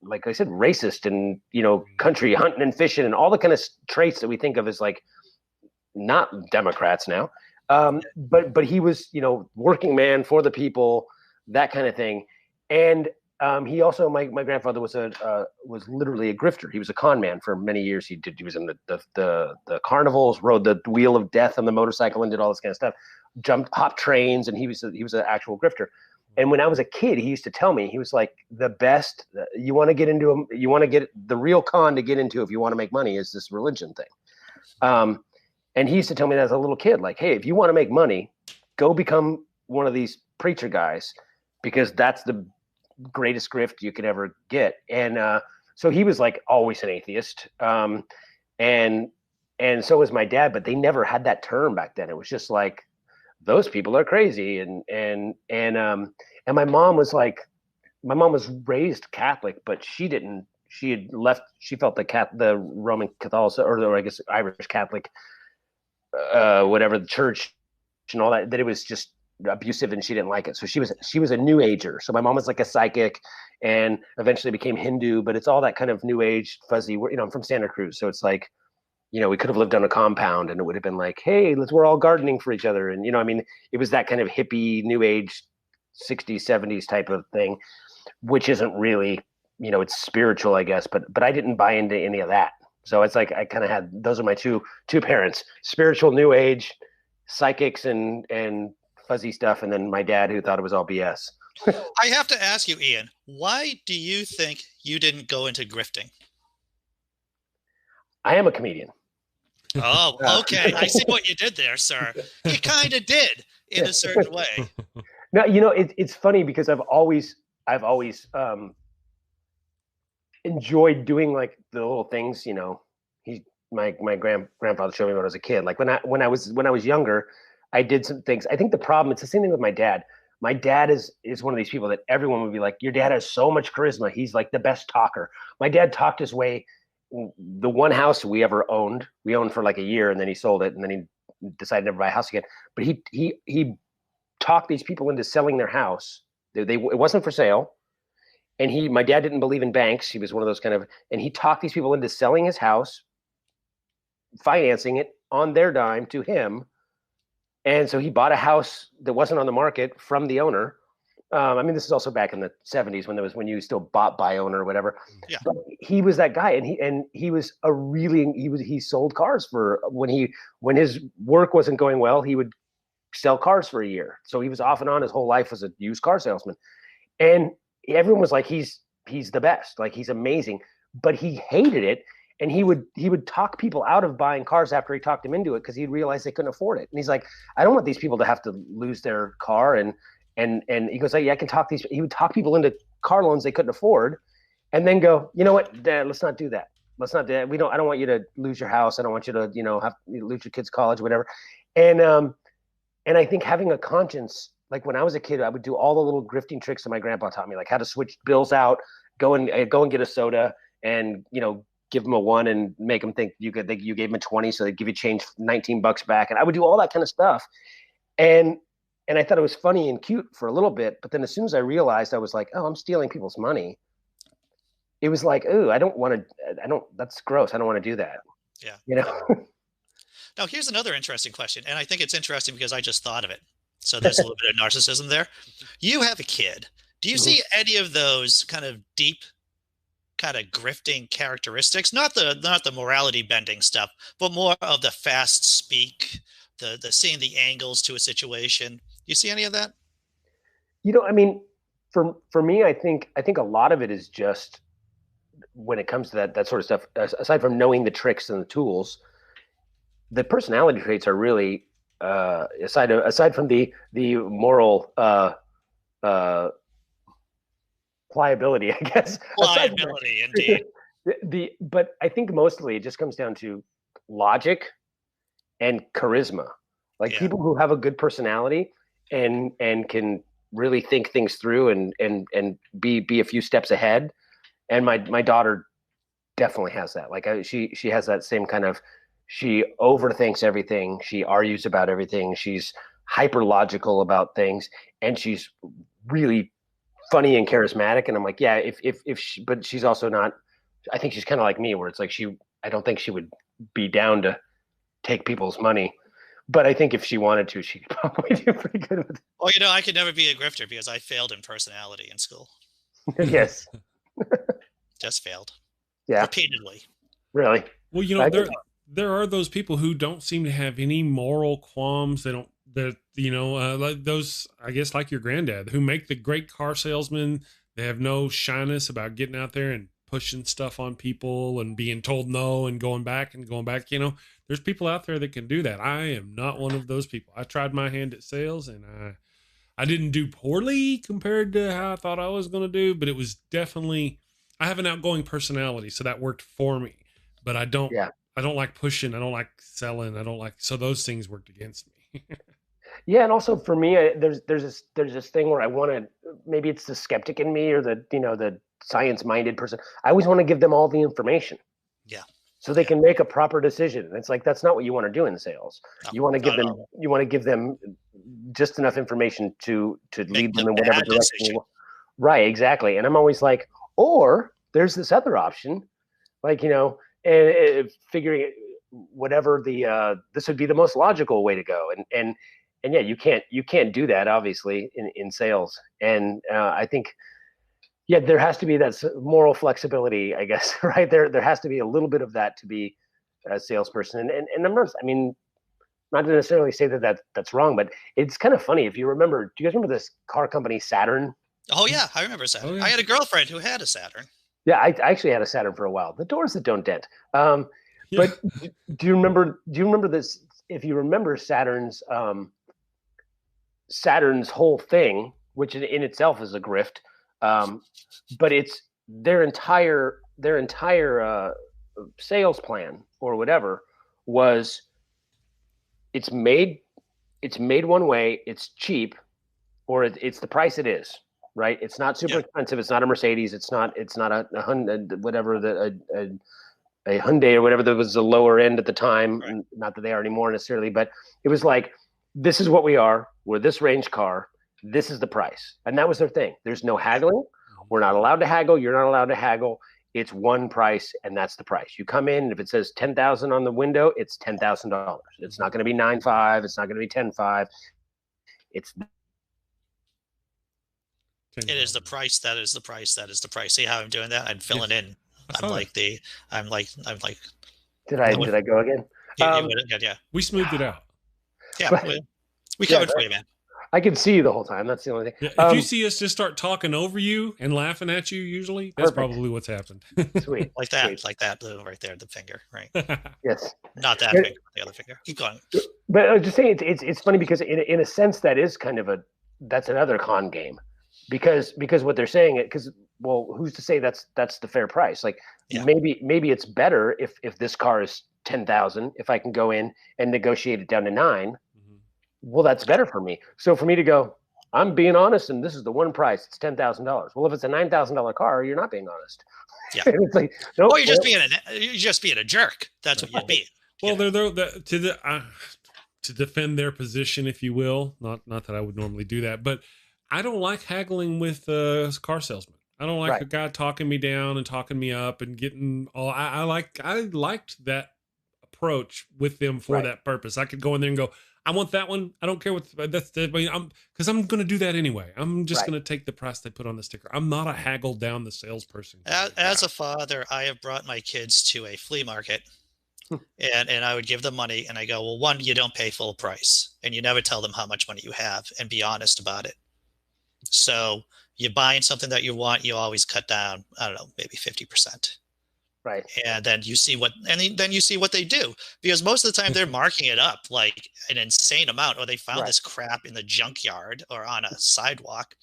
like I said, racist and, country hunting and fishing and all the kind of traits that we think of as like not Democrats now. But he was, working man for the people, that kind of thing. And he also, my grandfather was literally a grifter. He was a con man for many years. He was in the carnivals, rode the wheel of death on the motorcycle, and did all this kind of stuff. Hopped trains, and he was an actual grifter. And when I was a kid, he used to tell me, he was like, the best you want to get the real con to get into if you want to make money is this religion thing. And he used to tell me that as a little kid, like, hey, if you want to make money, go become one of these preacher guys, because that's the greatest grift you could ever get. And so he was like always an atheist. And so was my dad, but they never had that term back then. It was just like, those people are crazy. And my mom was raised Catholic, but she had left. She felt the Roman Catholic, or I guess Irish Catholic, whatever, the church and all that it was just abusive, and she didn't like it. So she was a new ager. So my mom was like a psychic, and eventually became Hindu, but it's all that kind of new age fuzzy. I'm from Santa Cruz, so it's like, we could have lived on a compound, and it would have been like, hey, we're all gardening for each other. And, it was that kind of hippie, new age, 60s, 70s type of thing, which isn't really, it's spiritual, I guess, but I didn't buy into any of that. So it's like, I kind of had, those are my two parents, spiritual, new age, psychics and fuzzy stuff. And then my dad, who thought it was all BS. I have to ask you, Ian, why do you think you didn't go into grifting? I am a comedian. Oh, okay. I see what you did there, sir. You kind of did in a certain way. No, it's funny because I've always enjoyed doing like the little things. My grandfather showed me when I was a kid. Like when I was younger, I did some things. I think the problem, it's the same thing with my dad. My dad is one of these people that everyone would be like, your dad has so much charisma. He's like the best talker. My dad talked his way. The one house we ever owned, we owned for like a year, and then he sold it, and then he decided never to buy a house again. But he talked these people into selling their house. It wasn't for sale, and my dad didn't believe in banks. He was one of those kind of, and he talked these people into selling his house, financing it on their dime to him, and so he bought a house that wasn't on the market from the owner. This is also back in the 70s when you still bought by owner or whatever. Yeah. But he was that guy, and he sold cars for when his work wasn't going well, he would sell cars for a year. So he was off and on his whole life as a used car salesman, and everyone was like, he's the best, like he's amazing, but he hated it, and he would talk people out of buying cars after he talked them into it because he realized they couldn't afford it, and he's like, I don't want these people to have to lose their car. And he goes, I can talk he would talk people into car loans they couldn't afford, and then go, you know what, Dad, let's not do that. let's not do that. I don't want you to lose your house. I don't want you to, lose your kids' college, whatever. And I think having a conscience, like when I was a kid, I would do all the little grifting tricks that my grandpa taught me, like how to switch bills out, go and get a soda, and give them a 1 and make them think you gave them a 20, so they give you change $19 back, and I would do all that kind of stuff, and I thought it was funny and cute for a little bit, but then as soon as I realized, I was like, oh, I'm stealing people's money. It was like, ooh, that's gross. I don't want to do that. Yeah. Now, here's another interesting question, and I think it's interesting because I just thought of it. So there's a little bit of narcissism there. You have a kid. Do you see any of those kind of deep, kind of grifting characteristics? Not the morality bending stuff, but more of the fast speak, the seeing the angles to a situation. Do you see any of that? I mean, for me, I think a lot of it is just when it comes to that sort of stuff. Aside from knowing the tricks and the tools, the personality traits are really aside from the moral pliability, I guess. Pliability, indeed. But I think mostly it just comes down to logic and charisma. Like people who have a good personality and can really think things through and be a few steps ahead. And my daughter definitely has that. Like she has that same kind of. She overthinks everything. She argues about everything. She's hyper logical about things, and she's really funny and charismatic. And I'm like, yeah, but she's also not. I think she's kind of like me, where it's like I don't think she would be down to take people's money, but I think if she wanted to, she could probably do pretty good with it. Well, I could never be a grifter because I failed in personality in school. Yes, just failed. Yeah, repeatedly. Really? Well, there are those people who don't seem to have any moral qualms. Like those, I guess, like your granddad, who make the great car salesman. They have no shyness about getting out there and pushing stuff on people and being told no and going back. There's people out there that can do that. I am not one of those people. I tried my hand at sales, and I didn't do poorly compared to how I thought I was going to do, but it was definitely, I have an outgoing personality, so that worked for me, but I don't like pushing. I don't like selling. So those things worked against me. Yeah. And also for me, there's this thing where I want to, maybe it's the skeptic in me or the science minded person. I always want to give them all the information. Yeah. So they can make a proper decision. And it's like, that's not what you want to do in sales. No, you want to give them just enough information to lead them in whatever direction you want. Right. Exactly. And I'm always like, or there's this other option, like, and figuring whatever this would be the most logical way to go. And yeah, you can't do that obviously in sales. And I think, yeah, there has to be that moral flexibility, I guess, right? There has to be a little bit of that to be a salesperson. And I'm not to necessarily say that's wrong, but it's kind of funny. If you remember, do you guys remember this car company, Saturn? Oh yeah, I remember Saturn. Oh, yeah. I had a girlfriend who had a Saturn. Yeah, I actually had a Saturn for a while. The doors that don't dent. But do you remember this? If you remember Saturn's whole thing, which in itself is a grift, but it's their entire sales plan or whatever was it's made one way, it's cheap, or it's the price it is. Right, it's not super expensive. It's not a Mercedes. It's not a Hyundai, whatever a Hyundai or whatever that was the lower end at the time. Right. Not that they are anymore necessarily, but it was like, this is what we are. We're this range car. This is the price, and that was their thing. There's no haggling. We're not allowed to haggle. You're not allowed to haggle. It's one price, and that's the price. You come in, and if it says $10,000 on the window, it's $10,000. It's not going to be 9.5. It's not going to be 10.5. It's It is the price. That is the price. That is the price. See how I'm doing that? I'm filling in. I'm like. Did I go again? Yeah. We smoothed it out. Yeah. We covered for you, man. I can see you the whole time. That's the only thing. Yeah, if you see us just start talking over you and laughing at you, usually that's probably what's happened. Sweet. Like that right there, the finger, right? Yes. Not that finger, the other finger. Keep going. But I was just saying, it's funny because in a sense that is kind of that's another con game. Because what they're saying, because well, who's to say that's the fair price? Like Yeah. maybe it's better if this car is 10,000, if I can go in and negotiate it down to 9. Well, that's better for me. So for me to go, I'm being honest, and this is the one price. It's $10,000. Well, if it's a $9,000 car, you're not being honest. Yeah. It's like, no, Well, you're just being a jerk. That's what you're being. Well, to defend their position, if you will. Not that I would normally do that, but I don't like haggling with car salesmen. I don't like a guy talking me down and talking me up and getting all. I liked that approach with them for that purpose. I could go in there and go, I want that one. I don't care what that's the. Because I'm going to do that anyway. I'm just going to take the price they put on the sticker. I'm not a haggle down the salesperson. As a father, I have brought my kids to a flea market, and I would give them money, and I go, well, one, you don't pay full price, and you never tell them how much money you have, and be honest about it. So you're buying something that you want, you always cut down, I don't know, maybe 50%. Right. And then you see what they do, because most of the time they're marking it up like an insane amount, or they found this crap in the junkyard or on a sidewalk.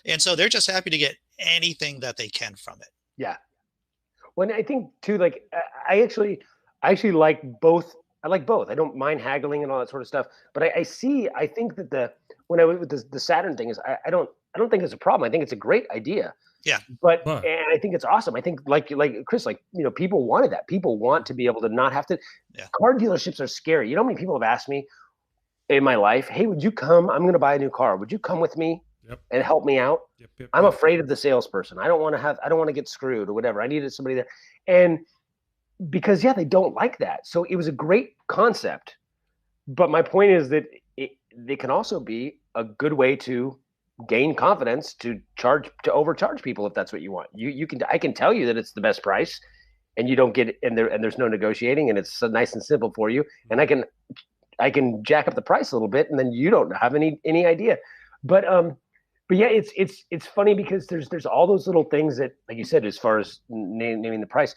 And so they're just happy to get anything that they can from it. Yeah. Well, I think too, like I actually like both. I like both. I don't mind haggling and all that sort of stuff, but I think that when I went with the Saturn thing is I don't think it's a problem. I think it's a great idea. Yeah. But and I think it's awesome. I think like Chris, like, people wanted that. People want to be able to not have to. Yeah. Car dealerships are scary. You know how many people have asked me in my life, hey, would you come? I'm going to buy a new car. Would you come with me and help me out? I'm afraid of the salesperson. I don't want to get screwed or whatever. I needed somebody there. And because they don't like that. So it was a great concept. But my point is that they can also be a good way to gain confidence to overcharge people if that's what you want. I can tell you that it's the best price, and you don't get it, and there's no negotiating, and it's so nice and simple for you. And I can jack up the price a little bit, and then you don't have any idea. But yeah, it's funny because there's all those little things that, like you said, as far as naming the price.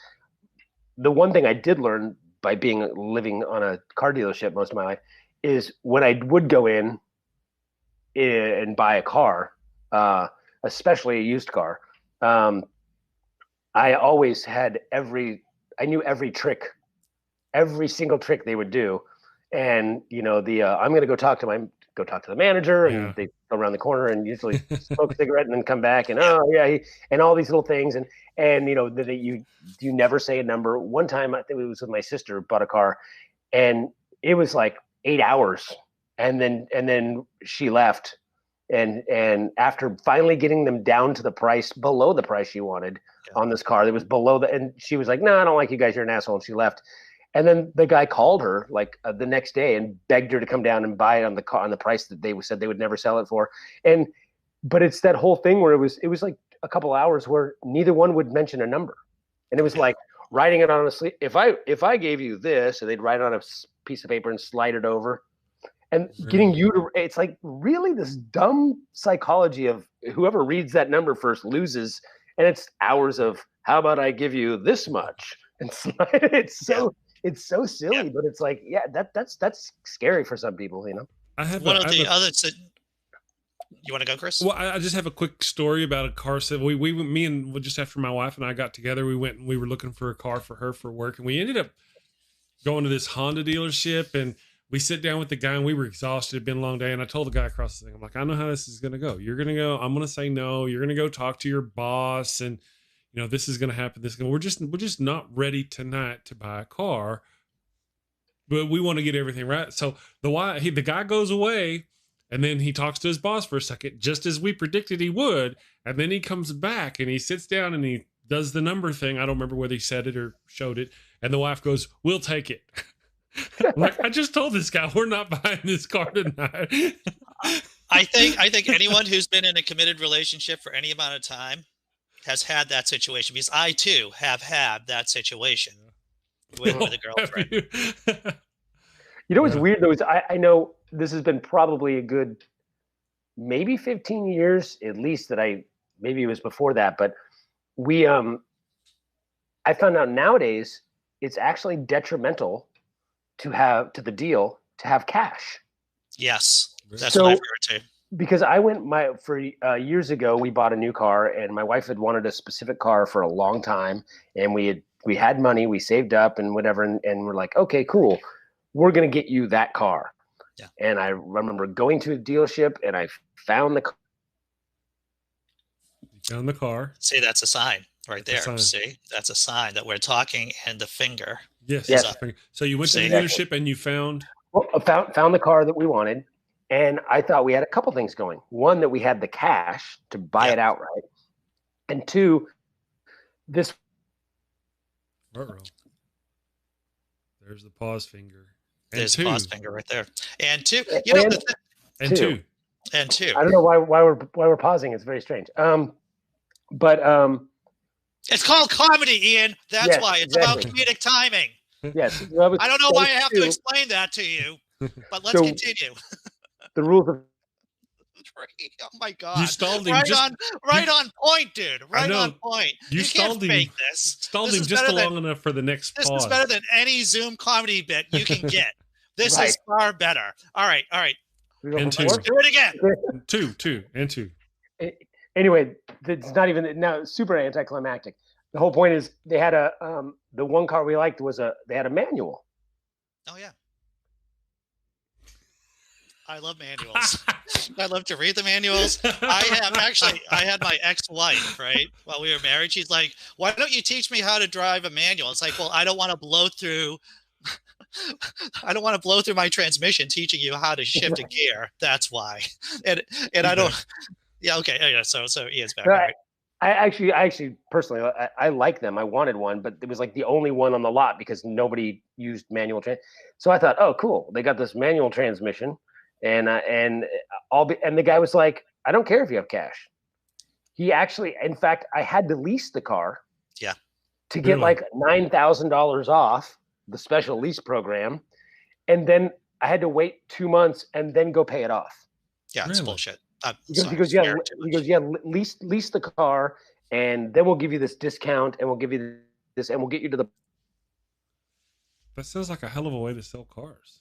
The one thing I did learn by living on a car dealership most of my life is when I would go in and buy a car, especially a used car, I always had I knew every trick, every single trick they would do. And, I'm going to go talk to the manager, and they go around the corner and usually smoke a cigarette and then come back and, and all these little things. And you never say a number. One time, I think it was with my sister, bought a car, and it was like 8 hours. And then she left, and after finally getting them down to the price below the price she wanted on this car, that was below and she was like, "No, I don't like you guys. You're an asshole," and she left. And then the guy called her like the next day and begged her to come down and buy it on the price that they said they would never sell it for. But it's that whole thing where it was like a couple hours where neither one would mention a number, and it was like writing it on a sleeve. If I gave you this, and they'd write it on a piece of paper and slide it over. And getting you to, it's like really this dumb psychology of whoever reads that number first loses. And it's hours of, how about I give you this much? And it's so silly, but it's like, that's scary for some people, I have one of the others that you want to go, Chris? Well, I just have a quick story about a car. So just after my wife and I got together, we went and we were looking for a car for her for work. And we ended up going to this Honda dealership, and we sit down with the guy, and we were exhausted. It'd been a long day. And I told the guy across the thing, I'm like, I know how this is going to go. You're going to go, I'm going to say no. You're going to go talk to your boss, and this is going to happen. We're just not ready tonight to buy a car, but we want to get everything right. So the guy goes away, and then he talks to his boss for a second, just as we predicted he would. And then he comes back and he sits down and he does the number thing. I don't remember whether he said it or showed it. And the wife goes, "We'll take it." Like, I just told this guy we're not buying this car tonight. I think anyone who's been in a committed relationship for any amount of time has had that situation, because I too have had that situation with a girlfriend. What's weird though is I know this has been probably a good maybe 15 years at least maybe it was before that, but I found out nowadays it's actually detrimental to the deal to have cash. Yes, that's what I've heard too. because I went years ago, we bought a new car, and my wife had wanted a specific car for a long time, and we had money, we saved up and whatever, and we're like, okay, cool, we're gonna get you that car. Yeah. And I remember going to a dealership, and I found the car. You found the car. See, that's a sign right there. Sign. See, that's a sign that we're talking, and the finger. Yes. Yes. So you went to the dealership and you found. Well, found the car that we wanted, and I thought we had a couple things going. One, that we had the cash to buy it outright, and two, this. Uh-oh. There's the pause finger. And There's two. the pause finger right there. And two. You know, And two. And two. I don't know why we're pausing. It's very strange. But it's called comedy, Ian. That's yes, why. It's exactly. about comedic timing. Yes. I don't know why I have to explain that to you, but let's continue. The rules of. Oh my God! You stalled him. Right on point, dude. Right on point. You stalled can't fake this. Stalled him just long enough for the next pause. This is better than any Zoom comedy bit you can get. This Right. is far better. All right. And two. Let's do it again. Two. Anyway, it's not even now super anticlimactic. The whole point is they had the one car we liked they had a manual. Oh yeah. I love manuals. I love to read the manuals. I had my ex-wife, right? While we were married, she's like, why don't you teach me how to drive a manual? It's like, well, I don't want to blow through my transmission teaching you how to shift a gear. That's why. And I don't. Yeah. Okay. Yeah. So Ian's back. Right. I actually personally, I like them. I wanted one, but it was like the only one on the lot because nobody used manual. So I thought, oh, cool. They got this manual transmission, and the guy was like, I don't care if you have cash. He actually, in fact, I had to lease the car. Yeah. To get like $9,000 off the special lease program, and then I had to wait 2 months and then go pay it off. Yeah, it's bullshit. He goes, lease the car, and then we'll give you this discount, and we'll give you this, and we'll get you to the. That sounds like a hell of a way to sell cars.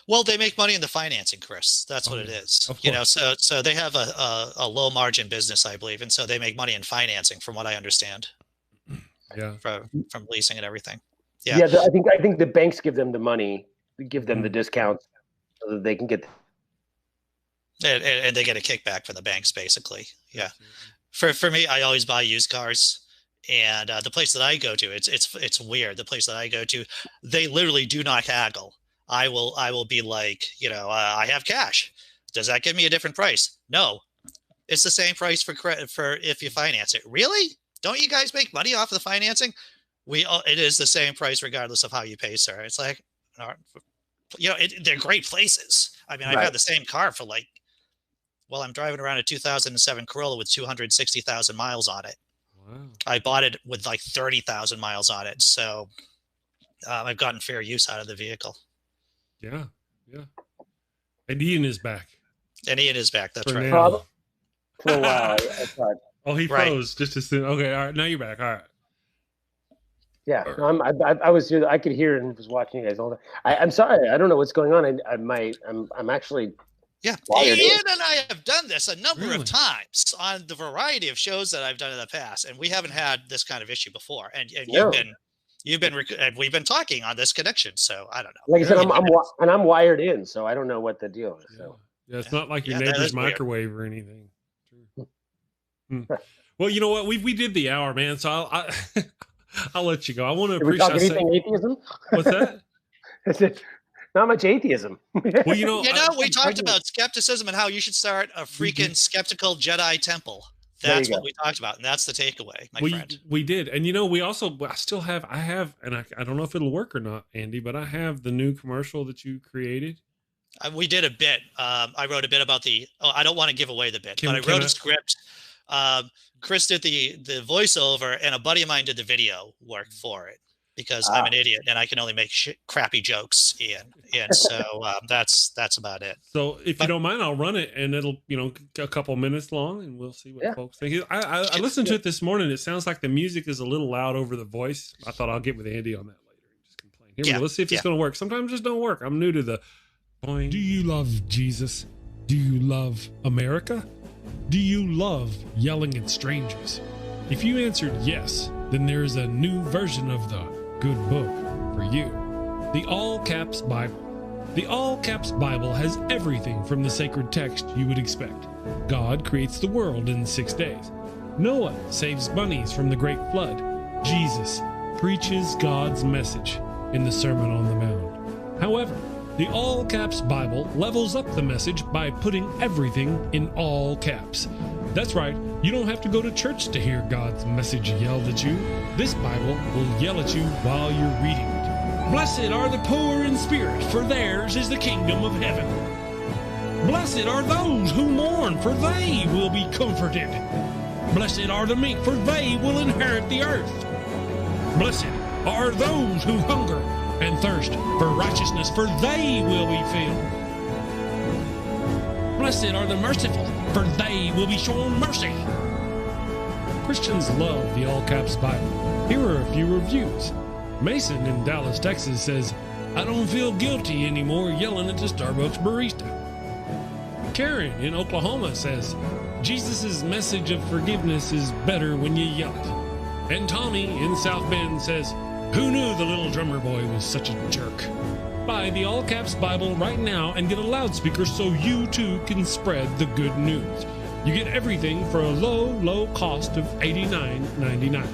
Well, they make money in the financing, Chris. That's what it is. You know, so they have a low margin business, I believe, and so they make money in financing, from what I understand. Yeah. From leasing and everything. Yeah. Yeah, I think the banks give them the money, give them the discounts, so that they can get. And they get a kickback from the banks, basically. Yeah. For me, I always buy used cars, and the place that I go to, it's weird. The place that I go to, they literally do not haggle. I will be like, I have cash. Does that give me a different price? No, it's the same price for if you finance it. Really? Don't you guys make money off of the financing? It is the same price regardless of how you pay, sir. It's like, they're great places. I mean, I've had the same car for I'm driving around a 2007 Corolla with 260,000 miles on it. Wow. I bought it with like 30,000 miles on it. So I've gotten fair use out of the vehicle. Yeah. And Ian is back. That's right. For a while. I thought. Oh, he froze just as soon. Okay, all right. Now you're back. All right. Yeah, I was here. I could hear and was watching you guys all the. I'm sorry. I don't know what's going on. I'm actually. Yeah, Ian and I have done this a number of times on the variety of shows that I've done in the past, and we haven't had this kind of issue before. And we've been talking on this connection, so I don't know. Like I said, I'm wired in, so I don't know what the deal is. So. Yeah, it's not like your neighbor's microwave or anything. Well, you know what? We did the hour, man. So I'll let you go. I want to appreciate. Anything atheism? What's that? Is it not much atheism? Well, we talked about skepticism and how you should start a freaking skeptical Jedi temple. That's what we talked about, and that's the takeaway, my friend. We did, and I have, and I don't know if it'll work or not, Andy, but I have the new commercial that you created. We did a bit. I wrote a bit about I don't want to give away the bit, but I wrote a script. Chris did the voiceover, and a buddy of mine did the video work for it because I'm an idiot and I can only make crappy jokes, Ian. And so that's about it. So if you don't mind, I'll run it, and it'll a couple minutes long, and we'll see what folks think. I listened to it this morning. It sounds like the music is a little loud over the voice. I thought I'll get with Andy on that later and just complain. Here we go. Let's see if it's going to work. Sometimes it just don't work. I'm new to the. Do you love Jesus? Do you love America? Do you love yelling at strangers? If you answered yes, then there is a new version of the good book for you. The All Caps Bible. The All Caps Bible has everything from the sacred text you would expect. God creates the world in 6 days. Noah saves bunnies from the great flood. Jesus preaches God's message in the Sermon on the Mount. However, the All Caps Bible levels up the message by putting everything in all caps. That's right, you don't have to go to church to hear God's message yelled at you. This Bible will yell at you while you're reading it. Blessed are the poor in spirit, for theirs is the kingdom of heaven. Blessed are those who mourn, for they will be comforted. Blessed are the meek, for they will inherit the earth. Blessed are those who hunger and thirst for righteousness, for they will be filled. Blessed are the merciful, for they will be shown mercy. Christians love the All Caps Bible. Here are a few reviews. Mason in Dallas, Texas says, I don't feel guilty anymore yelling at the Starbucks barista. Karen in Oklahoma says, Jesus' message of forgiveness is better when you yell it. And Tommy in South Bend says, who knew the little drummer boy was such a jerk? Buy the All Caps Bible right now and get a loudspeaker so you too can spread the good news. You get everything for a low, low cost of $89.99.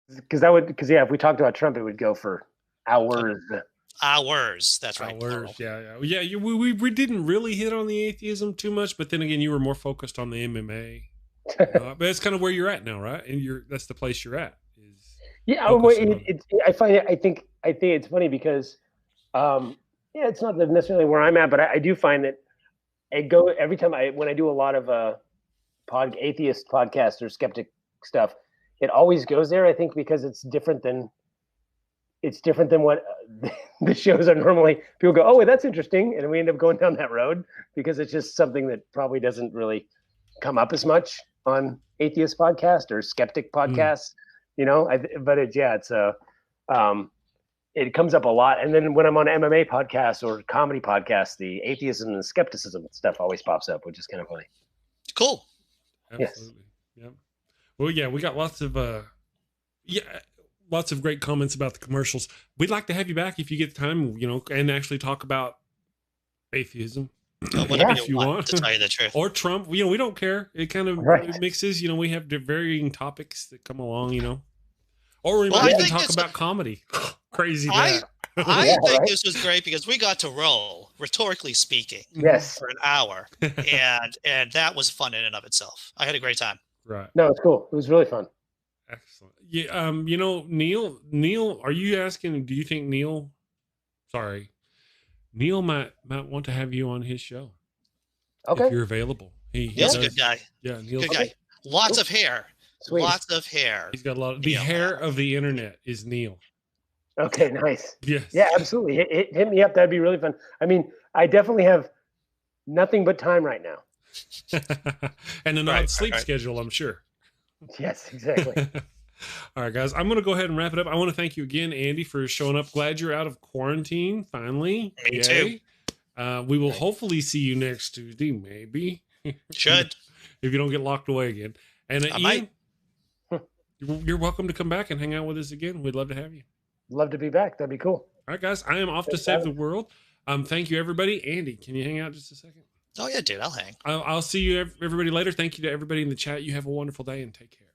Because if we talked about Trump, it would go for hours. Hours. That's right. Hours. Yeah. We didn't really hit on the atheism too much, but then again, you were more focused on the MMA. But that's kind of where you're at now, right? And that's the place you're at. Yeah, I think it's funny because, it's not necessarily where I'm at, but I do find that every time when I do a lot of atheist podcasts or skeptic stuff, it always goes there. I think because it's different than what the shows are normally. People go, oh, that's interesting, and we end up going down that road because it's just something that probably doesn't really come up as much on atheist podcast or skeptic podcasts. It comes up a lot. And then when I'm on MMA podcasts or comedy podcasts, the atheism and skepticism stuff always pops up, which is kind of funny. Cool. Absolutely. Yes. Yeah. Well, yeah, we got lots of great comments about the commercials. We'd like to have you back if you get the time, and actually talk about atheism. Whatever you want, to tell you the truth. Or Trump, we don't care. It kind of mixes, we have varying topics that come along, Or we might even talk about comedy. Crazy that. I think this was great because we got to roll, rhetorically speaking, for an hour. and that was fun in and of itself. I had a great time. Right. No, it's cool. It was really fun. Excellent. Yeah. Neil, are you asking, do you think Neil might want to have you on his show? Okay. If you're available. Neil's a good guy. Yeah. Neil's good guy. Lots of hair. Sweet. Lots of hair. He's got a lot of the hair of the internet is Neil. Okay, nice. Yes. Yeah, absolutely. Hit me up. That'd be really fun. I mean, I definitely have nothing but time right now. And an odd sleep schedule, I'm sure. Yes, exactly. All right, guys, I'm going to go ahead and wrap it up. I want to thank you again, Andy, for showing up. Glad you're out of quarantine, finally. Me too. We will hopefully see you next Tuesday, maybe. Should. If you don't get locked away again. And I might. You're welcome to come back and hang out with us again. We'd love to have you. Love to be back. That'd be cool. All right, guys, I am off to save the world. Thank you, everybody. Andy, can you hang out just a second? Oh, yeah, dude, I'll hang. I'll see you, everybody, later. Thank you to everybody in the chat. You have a wonderful day and take care.